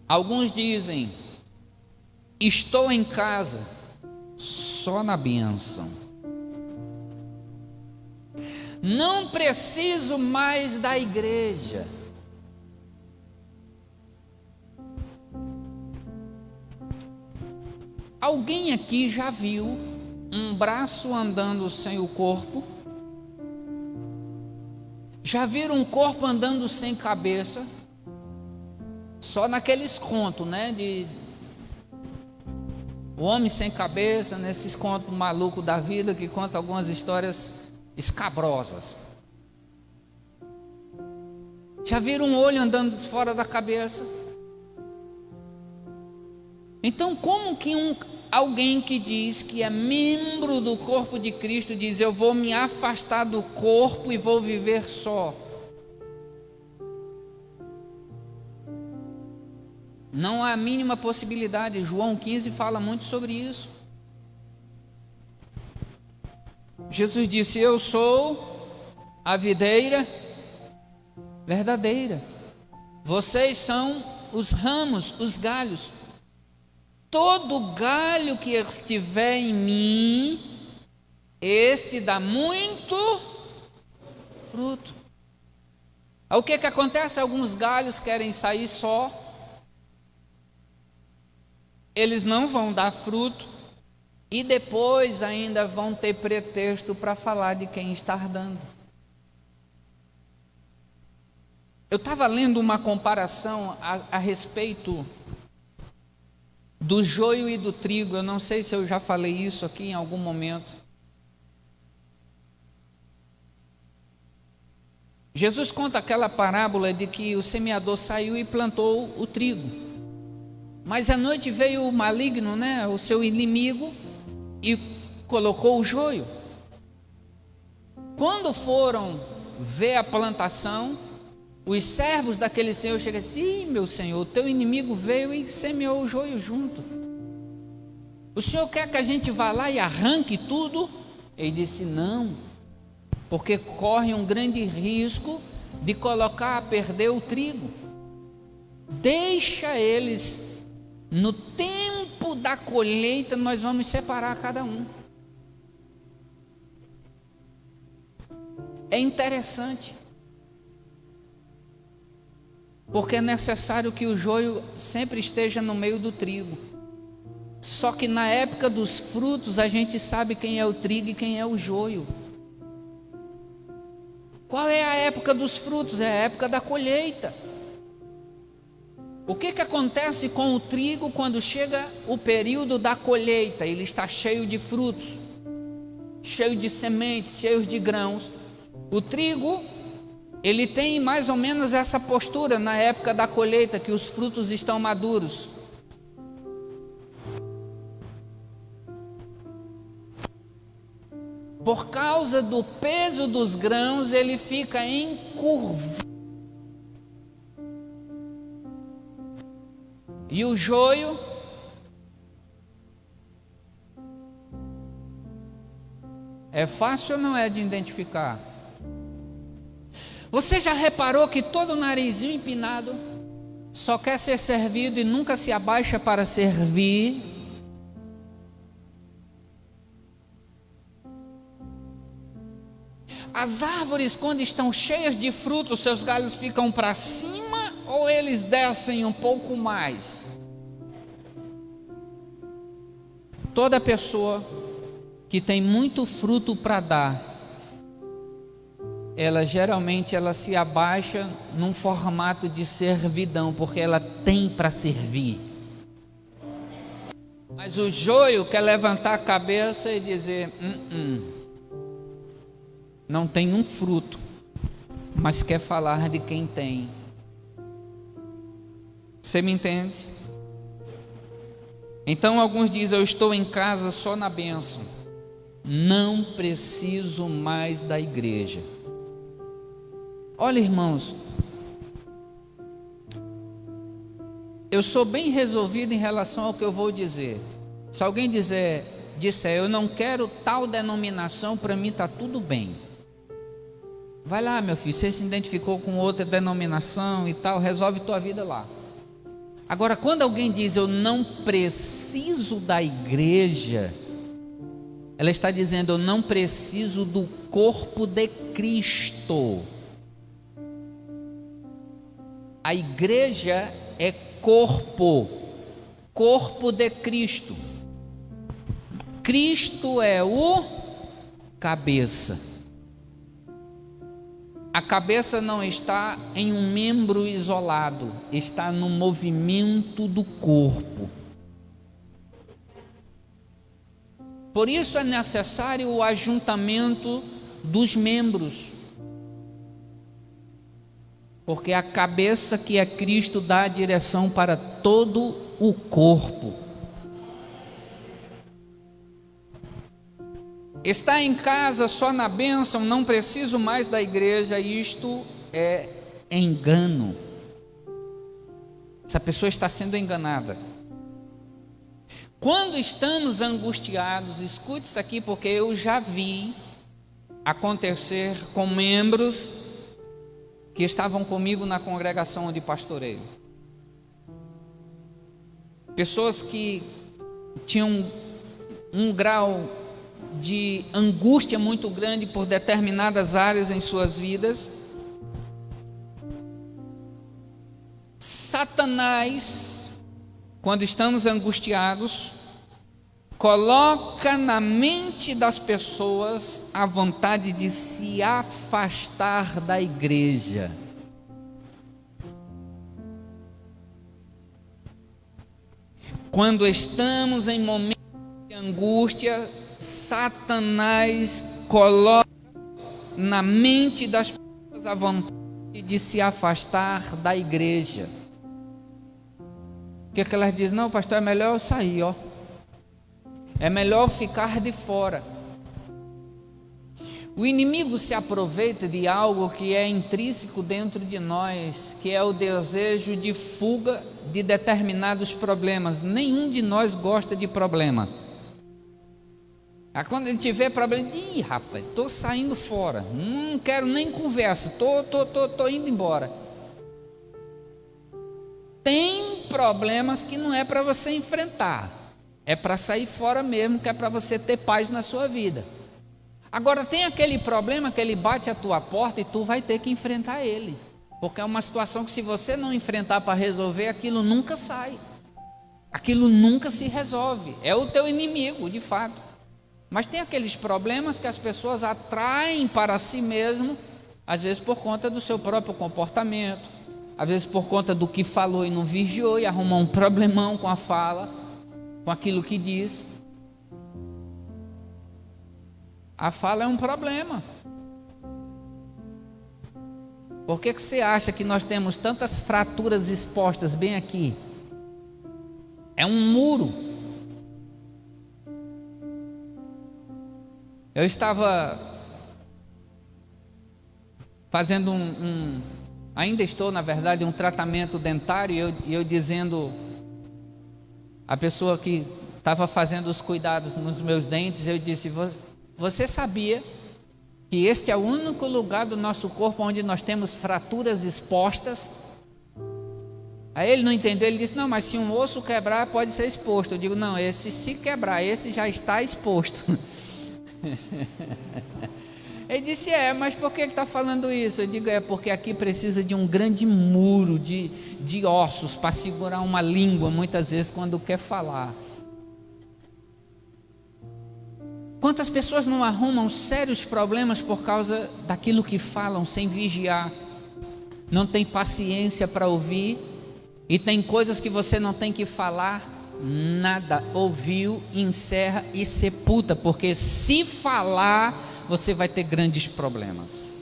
Alguns dizem: estou em casa, só na bênção. Não preciso mais da igreja. Alguém aqui já viu um braço andando sem o corpo? Já viram um corpo andando sem cabeça? Só naqueles contos, né? De o homem sem cabeça, nesses contos malucos da vida que conta algumas histórias escabrosas. Já viram um olho andando fora da cabeça? Então, como que alguém que diz que é membro do corpo de Cristo diz: eu vou me afastar do corpo e vou viver só? Não há a mínima possibilidade. João 15 fala muito sobre isso. Jesus disse: eu sou a videira verdadeira, vocês são os ramos, os galhos. Todo galho que estiver em mim, esse dá muito fruto. O que acontece? Alguns galhos querem sair só, eles não vão dar fruto, e depois ainda vão ter pretexto para falar de quem está dando. Eu estava lendo uma comparação a respeito do joio e do trigo. Eu não sei se eu já falei isso aqui em algum momento. Jesus conta aquela parábola de que o semeador saiu e plantou o trigo. Mas à noite veio o maligno, né, o seu inimigo, e colocou o joio. Quando foram ver a plantação, os servos daquele senhor chegam assim: meu senhor, o teu inimigo veio e semeou o joio junto. O senhor quer que a gente vá lá e arranque tudo? Ele disse: não, porque corre um grande risco de colocar a perder o trigo. Deixa eles, no tempo da colheita nós vamos separar cada um. É interessante, porque é necessário que o joio sempre esteja no meio do trigo. Só que na época dos frutos a gente sabe quem é o trigo e quem é o joio. Qual é a época dos frutos? É a época da colheita. O que acontece com o trigo quando chega o período da colheita? Ele está cheio de frutos, cheio de sementes, cheio de grãos. O trigo, ele tem mais ou menos essa postura na época da colheita, que os frutos estão maduros. Por causa do peso dos grãos, ele fica encurvado. E o joio é fácil ou não é de identificar? Você já reparou que todo narizinho empinado só quer ser servido e nunca se abaixa para servir? As árvores, quando estão cheias de frutos, seus galhos ficam para cima ou eles descem um pouco mais? Toda pessoa que tem muito fruto para dar, ela geralmente se abaixa num formato de servidão, porque ela tem para servir. Mas o joio quer levantar a cabeça e dizer: não tem um fruto, mas quer falar de quem tem. Você me entende? Então alguns dizem: eu estou em casa só na bênção, não preciso mais da igreja. Olha, irmãos, eu sou bem resolvido em relação ao que eu vou dizer. Se alguém disser eu não quero tal denominação, para mim está tudo bem. Vai lá, meu filho, você se identificou com outra denominação e tal, resolve tua vida lá. Agora, quando alguém diz eu não preciso da igreja, ela está dizendo eu não preciso do corpo de Cristo. A igreja é corpo de Cristo. Cristo é o cabeça. A cabeça não está em um membro isolado, está no movimento do corpo. Por isso é necessário o ajuntamento dos membros, porque a cabeça, que é Cristo, dá a direção para todo o corpo. Está em casa só na bênção, não preciso mais da igreja, isto é engano. Essa pessoa está sendo enganada. Quando estamos angustiados, escute isso aqui, porque eu já vi acontecer com membros que estavam comigo na congregação onde pastoreio. Pessoas que tinham um grau de angústia muito grande por determinadas áreas em suas vidas. Satanás, quando estamos angustiados, coloca na mente das pessoas a vontade de se afastar da igreja. Quando estamos em momentos de angústia, Satanás coloca na mente das pessoas a vontade de se afastar da igreja. O que elas dizem? Não, pastor, é melhor eu sair, ó. É melhor ficar de fora. O inimigo se aproveita de algo que é intrínseco dentro de nós, que é o desejo de fuga de determinados problemas. Nenhum de nós gosta de problema. Quando ele tiver problema, diz: rapaz, estou saindo fora, não quero nem conversa, estou indo embora. Tem problemas que não é para você enfrentar, é para sair fora mesmo, que é para você ter paz na sua vida. Agora tem aquele problema que ele bate a tua porta e tu vai ter que enfrentar ele, porque é uma situação que, se você não enfrentar para resolver, aquilo nunca sai, aquilo nunca se resolve, é o teu inimigo de fato. Mas tem aqueles problemas que as pessoas atraem para si mesmo, às vezes por conta do seu próprio comportamento, às vezes por conta do que falou e não vigiou, e arrumou um problemão com a fala, com aquilo que diz. A fala é um problema. Por que você acha que nós temos tantas fraturas expostas bem aqui? É um muro. Eu estava fazendo ainda estou, na verdade, um tratamento dentário, e eu dizendo à pessoa que estava fazendo os cuidados nos meus dentes, eu disse: você sabia que este é o único lugar do nosso corpo onde nós temos fraturas expostas? Aí ele não entendeu, ele disse: não, mas se um osso quebrar, pode ser exposto. Eu digo: não, esse, se quebrar, esse já está exposto. Ele disse: mas por que está falando isso? Eu digo: porque aqui precisa de um grande muro de ossos para segurar uma língua, muitas vezes, quando quer falar. Quantas pessoas não arrumam sérios problemas por causa daquilo que falam, sem vigiar? Não tem paciência para ouvir, e tem coisas que você não tem que falar nada. Ouviu, encerra e sepulta, porque se falar, você vai ter grandes problemas.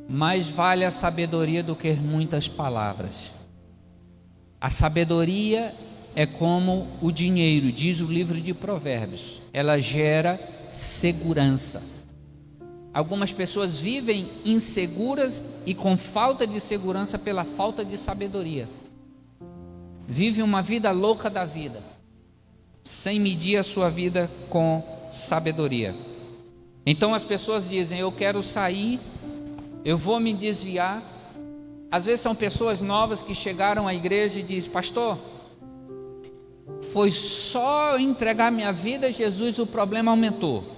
Mais vale a sabedoria do que muitas palavras. A sabedoria é como o dinheiro, diz o livro de Provérbios. Ela gera segurança. Algumas pessoas vivem inseguras e com falta de segurança pela falta de sabedoria. Vivem uma vida louca da vida, sem medir a sua vida com sabedoria. Então as pessoas dizem: eu quero sair, eu vou me desviar. Às vezes são pessoas novas que chegaram à igreja e dizem: pastor, foi só entregar minha vida a Jesus, o problema aumentou.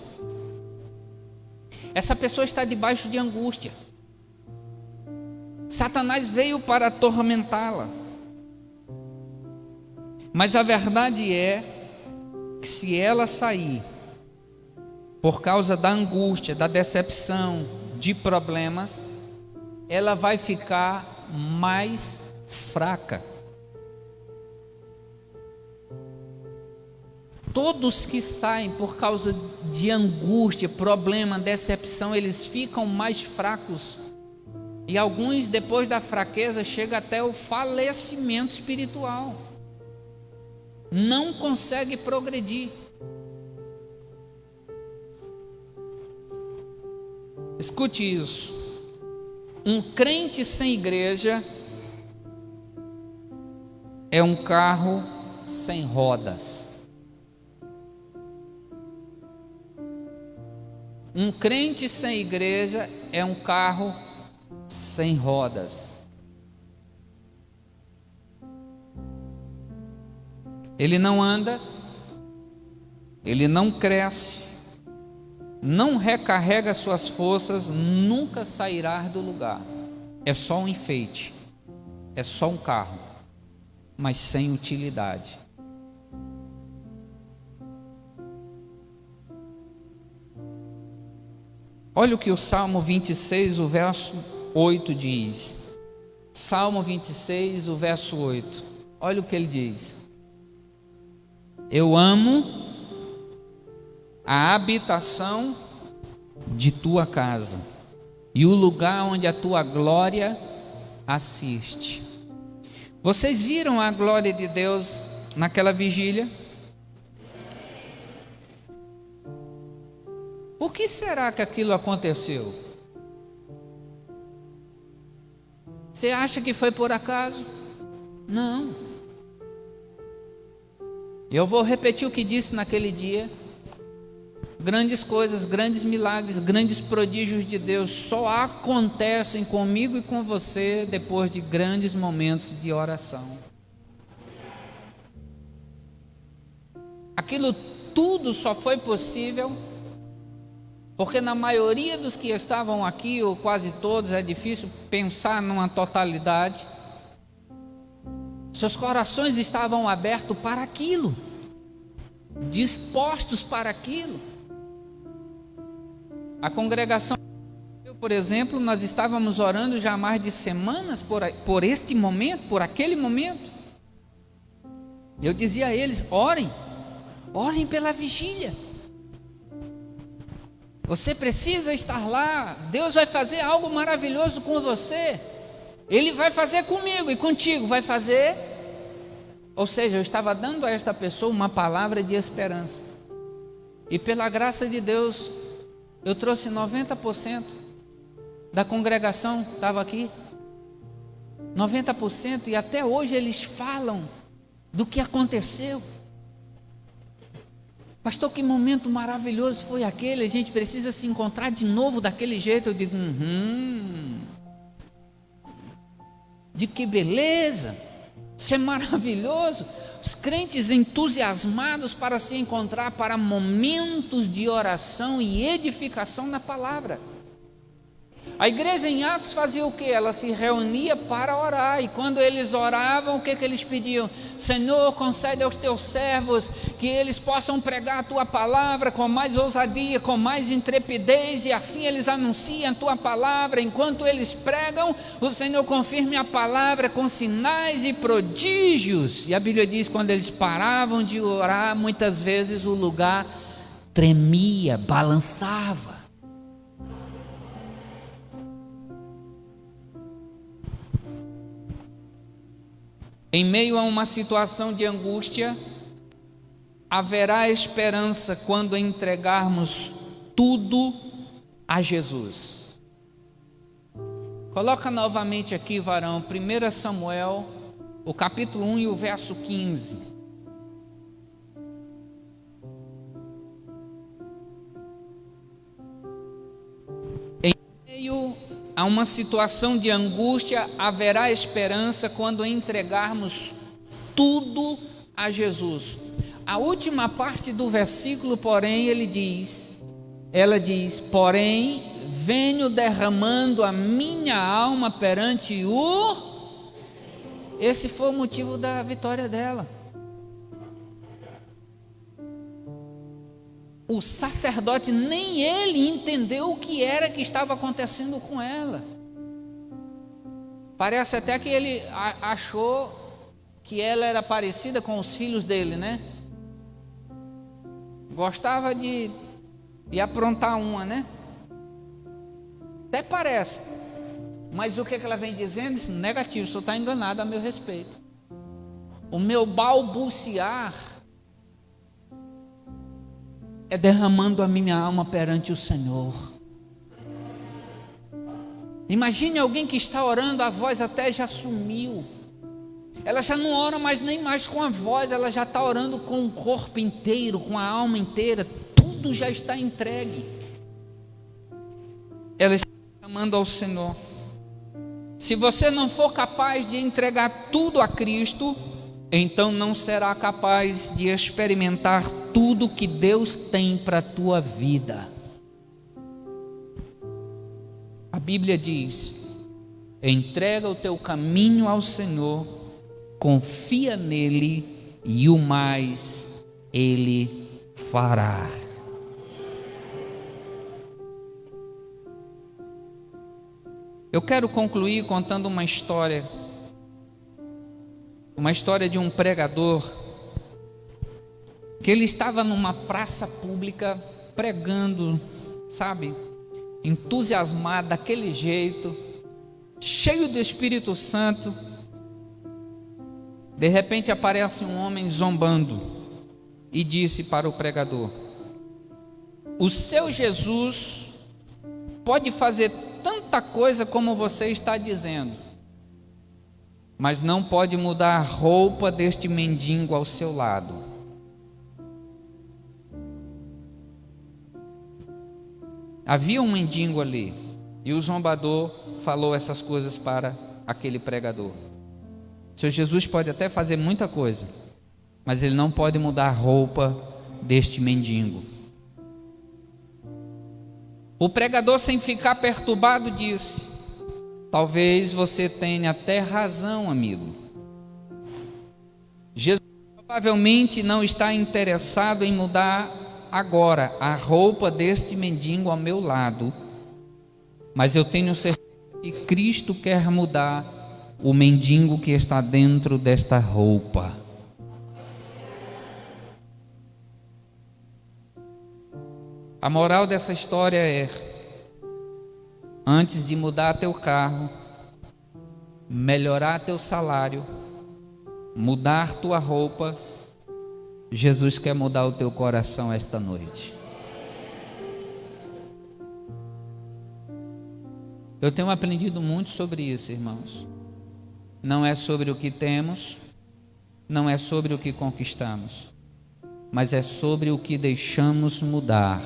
Essa pessoa está debaixo de angústia. Satanás veio para atormentá-la. Mas a verdade é que se ela sair por causa da angústia, da decepção, de problemas, ela vai ficar mais fraca. Todos que saem por causa de angústia, problema, decepção, eles ficam mais fracos. E alguns, depois da fraqueza, chega até o falecimento espiritual. Não consegue progredir. Escute isso. Um crente sem igreja é um carro sem rodas. Um crente sem igreja é um carro sem rodas. Ele não anda, ele não cresce, não recarrega suas forças, nunca sairá do lugar. É só um enfeite, é só um carro, mas sem utilidade. Olha o que o Salmo 26, o verso 8 diz. Salmo 26, o verso 8. Olha o que ele diz: eu amo a habitação de tua casa e o lugar onde a tua glória assiste. Vocês viram a glória de Deus naquela vigília? Por que será que aquilo aconteceu? Você acha que foi por acaso? Não. Eu vou repetir o que disse naquele dia. Grandes coisas, grandes milagres, grandes prodígios de Deus só acontecem comigo e com você depois de grandes momentos de oração. Aquilo tudo só foi possível porque na maioria dos que estavam aqui, ou quase todos, é difícil pensar numa totalidade, seus corações estavam abertos para aquilo, dispostos para aquilo. A congregação, por exemplo, nós estávamos orando já há mais de semanas por este momento, por aquele momento. Eu dizia a eles: orem pela vigília. Você precisa estar lá. Deus vai fazer algo maravilhoso com você. Ele vai fazer comigo e contigo vai fazer. Ou seja, eu estava dando a esta pessoa uma palavra de esperança. E pela graça de Deus, eu trouxe 90% da congregação, estava aqui. 90%, e até hoje eles falam do que aconteceu. Pastor, que momento maravilhoso foi aquele, a gente precisa se encontrar de novo daquele jeito. Eu digo, de que beleza, isso é maravilhoso. Os crentes entusiasmados para se encontrar para momentos de oração e edificação na palavra. A igreja em Atos fazia o quê? Ela se reunia para orar, e quando eles oravam, o que eles pediam? Senhor, concede aos teus servos que eles possam pregar a tua palavra com mais ousadia, com mais intrepidez, e assim eles anunciam a tua palavra. Enquanto eles pregam, o Senhor confirme a palavra com sinais e prodígios. E a Bíblia diz que quando eles paravam de orar, muitas vezes o lugar tremia, balançava. Em meio a uma situação de angústia, haverá esperança quando entregarmos tudo a Jesus. Coloca novamente aqui, varão, 1 Samuel, o capítulo 1 e o verso 15. Em meio a uma situação de angústia, haverá esperança quando entregarmos tudo a Jesus. A última parte do versículo, porém, ela diz, porém, venho derramando a minha alma perante o... Esse foi o motivo da vitória dela. O sacerdote, nem ele entendeu o que era que estava acontecendo com ela. Parece até que ele achou que ela era parecida com os filhos dele, né? Gostava de aprontar uma, né? Até parece. Mas o que ela vem dizendo? Negativo, o senhor está enganado a meu respeito. O meu balbuciar é derramando a minha alma perante o Senhor. Imagine alguém que está orando, a voz até já sumiu. Ela já não ora mais nem mais com a voz, ela já está orando com o corpo inteiro, com a alma inteira. Tudo já está entregue. Ela está clamando ao Senhor. Se você não for capaz de entregar tudo a Cristo, então não será capaz de experimentar tudo que Deus tem para a tua vida. A Bíblia diz: entrega o teu caminho ao Senhor, confia nele e o mais Ele fará. Eu quero concluir contando uma história de um pregador, que ele estava numa praça pública pregando, sabe, entusiasmado daquele jeito, cheio do Espírito Santo. De repente aparece um homem zombando e disse para o pregador: o seu Jesus pode fazer tanta coisa como você está dizendo, mas não pode mudar a roupa deste mendigo ao seu lado. Havia um mendigo ali, e o zombador falou essas coisas para aquele pregador: seu Jesus pode até fazer muita coisa, mas ele não pode mudar a roupa deste mendigo. O pregador, sem ficar perturbado, disse: talvez você tenha até razão, amigo. Jesus provavelmente não está interessado em mudar agora a roupa deste mendigo ao meu lado, mas eu tenho certeza que Cristo quer mudar o mendigo que está dentro desta roupa. A moral dessa história é: antes de mudar teu carro, melhorar teu salário, mudar tua roupa, Jesus quer mudar o teu coração esta noite. Eu tenho aprendido muito sobre isso, irmãos. Não é sobre o que temos, não é sobre o que conquistamos, mas é sobre o que deixamos mudar.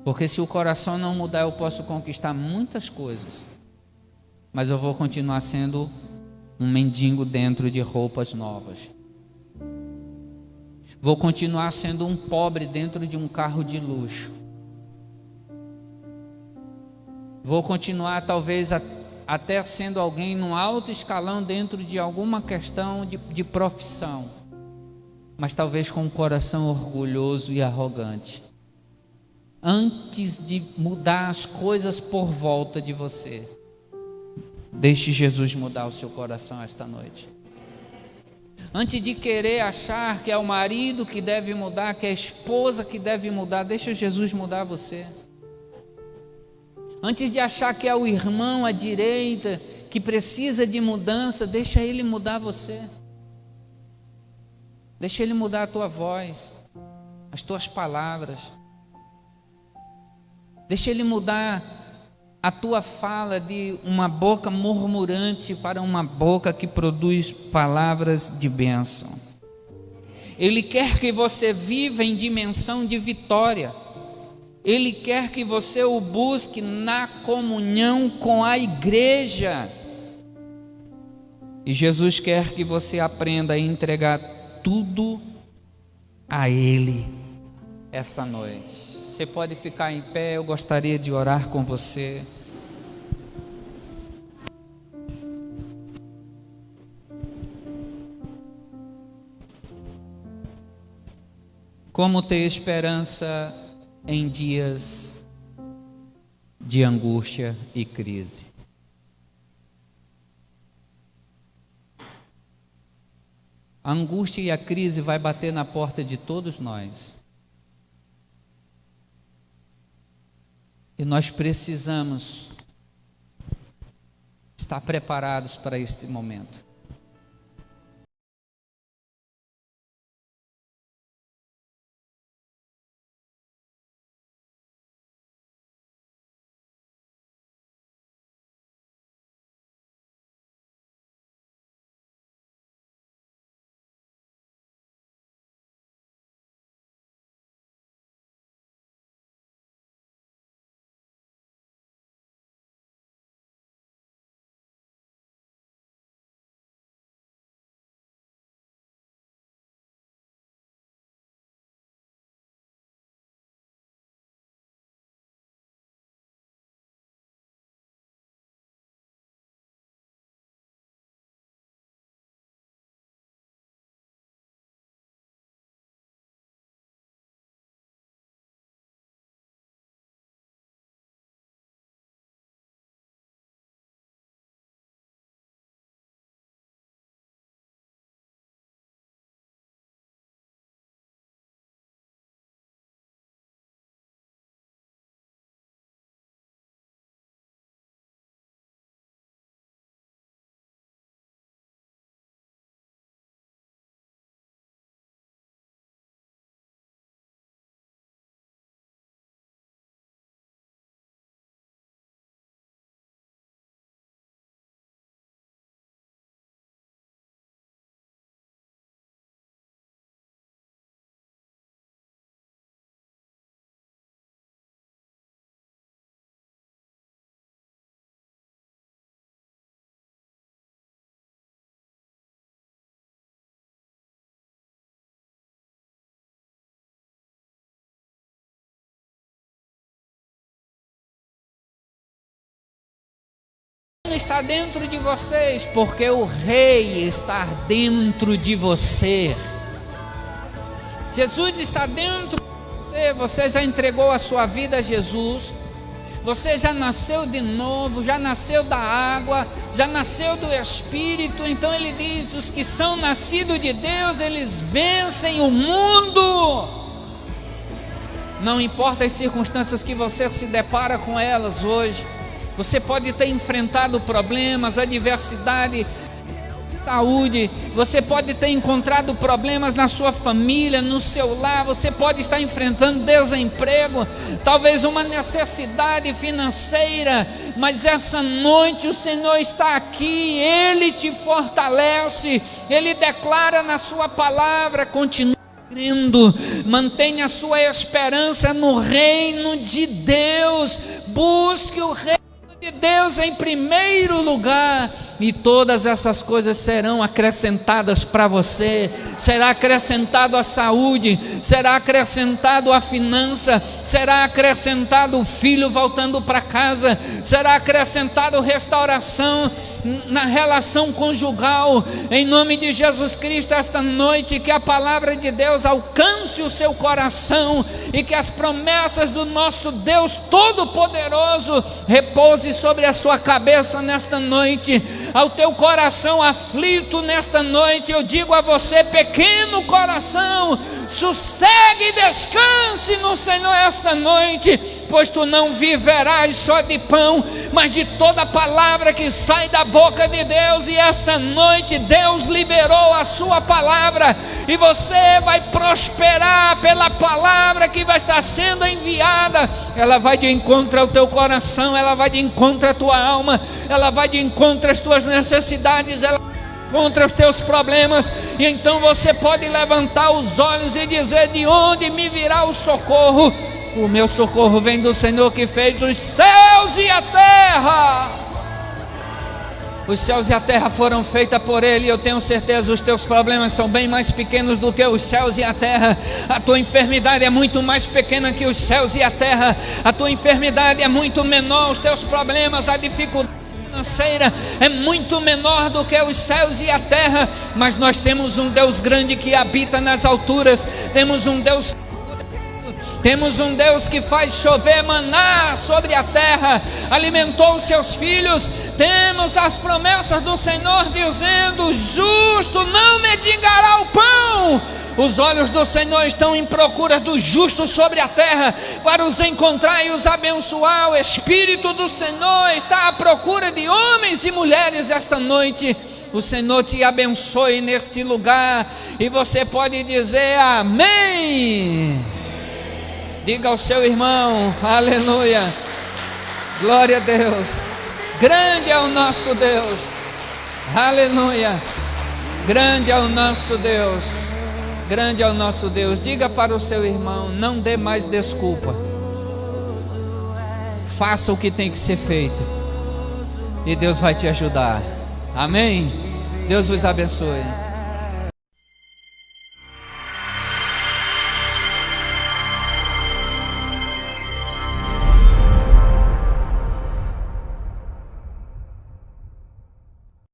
Porque se o coração não mudar, eu posso conquistar muitas coisas, mas eu vou continuar sendo um mendigo dentro de roupas novas. Vou continuar sendo um pobre dentro de um carro de luxo. Vou continuar talvez até sendo alguém num alto escalão dentro de alguma questão de profissão, mas talvez com um coração orgulhoso e arrogante. Antes de mudar as coisas por volta de você, deixe Jesus mudar o seu coração esta noite. Antes de querer achar que é o marido que deve mudar, que é a esposa que deve mudar, deixa Jesus mudar você. Antes de achar que é o irmão à direita que precisa de mudança, deixa ele mudar você. Deixa ele mudar a tua voz, as tuas palavras. Deixa ele mudar a tua fala de uma boca murmurante para uma boca que produz palavras de bênção. Ele quer que você viva em dimensão de vitória. Ele quer que você o busque na comunhão com a igreja. E Jesus quer que você aprenda a entregar tudo a Ele esta noite. Você pode ficar em pé, eu gostaria de orar com você. Como ter esperança em dias de angústia e crise? A angústia e a crise vai bater na porta de todos nós. E nós precisamos estar preparados para este momento. Está dentro de vocês, porque o Rei está dentro de você. Jesus está dentro de você. Você já entregou a sua vida a Jesus. Você já nasceu de novo, já nasceu da água, já nasceu do Espírito. Então ele diz: os que são nascidos de Deus, eles vencem o mundo. Não importa as circunstâncias que você se depara com elas hoje. Você pode ter enfrentado problemas, adversidade, saúde. Você pode ter encontrado problemas na sua família, no seu lar. Você pode estar enfrentando desemprego, talvez uma necessidade financeira. Mas essa noite o Senhor está aqui, Ele te fortalece. Ele declara na sua palavra: continue crendo, mantenha a sua esperança no reino de Deus. Busque o reino de Deus em primeiro lugar, e todas essas coisas serão acrescentadas para você. Será acrescentado a saúde, será acrescentado a finança, será acrescentado o filho voltando para casa, será acrescentado restauração na relação conjugal. Em nome de Jesus Cristo, esta noite, que a palavra de Deus alcance o seu coração e que as promessas do nosso Deus Todo-Poderoso repouse sobre a sua cabeça nesta noite. Ao teu coração aflito nesta noite, eu digo a você, pequeno coração, sossegue e descanse no Senhor esta noite, pois tu não viverás só de pão, mas de toda palavra que sai da boca de Deus. E esta noite Deus liberou a sua palavra, e você vai prosperar pela palavra que vai estar sendo enviada. Ela vai de encontro ao teu coração, ela vai de encontro à tua alma, ela vai de encontro às tuas necessidades, ela contra os teus problemas. E então você pode levantar os olhos e dizer: de onde me virá o socorro? O meu socorro vem do Senhor que fez os céus e a terra. Os céus e a terra foram feitas por Ele. Eu tenho certeza, os teus problemas são bem mais pequenos do que os céus e a terra. A tua enfermidade é muito mais pequena que os céus e a terra. A tua enfermidade é muito menor, os teus problemas, a dificuldade financeira é muito menor do que os céus e a terra. Mas nós temos um Deus grande que habita nas alturas. Temos um Deus que faz chover maná sobre a terra, alimentou os seus filhos. Temos as promessas do Senhor dizendo: justo não mendigará o pão. Os olhos do Senhor estão em procura dos justos sobre a terra, para os encontrar e os abençoar. O Espírito do Senhor está à procura de homens e mulheres esta noite. O Senhor te abençoe neste lugar, e você pode dizer amém. Diga ao seu irmão: aleluia, glória a Deus. Grande é o nosso Deus, aleluia. Grande é o nosso Deus, grande é o nosso Deus. Diga para o seu irmão: não dê mais desculpa, faça o que tem que ser feito, e Deus vai te ajudar. Amém? Deus vos abençoe.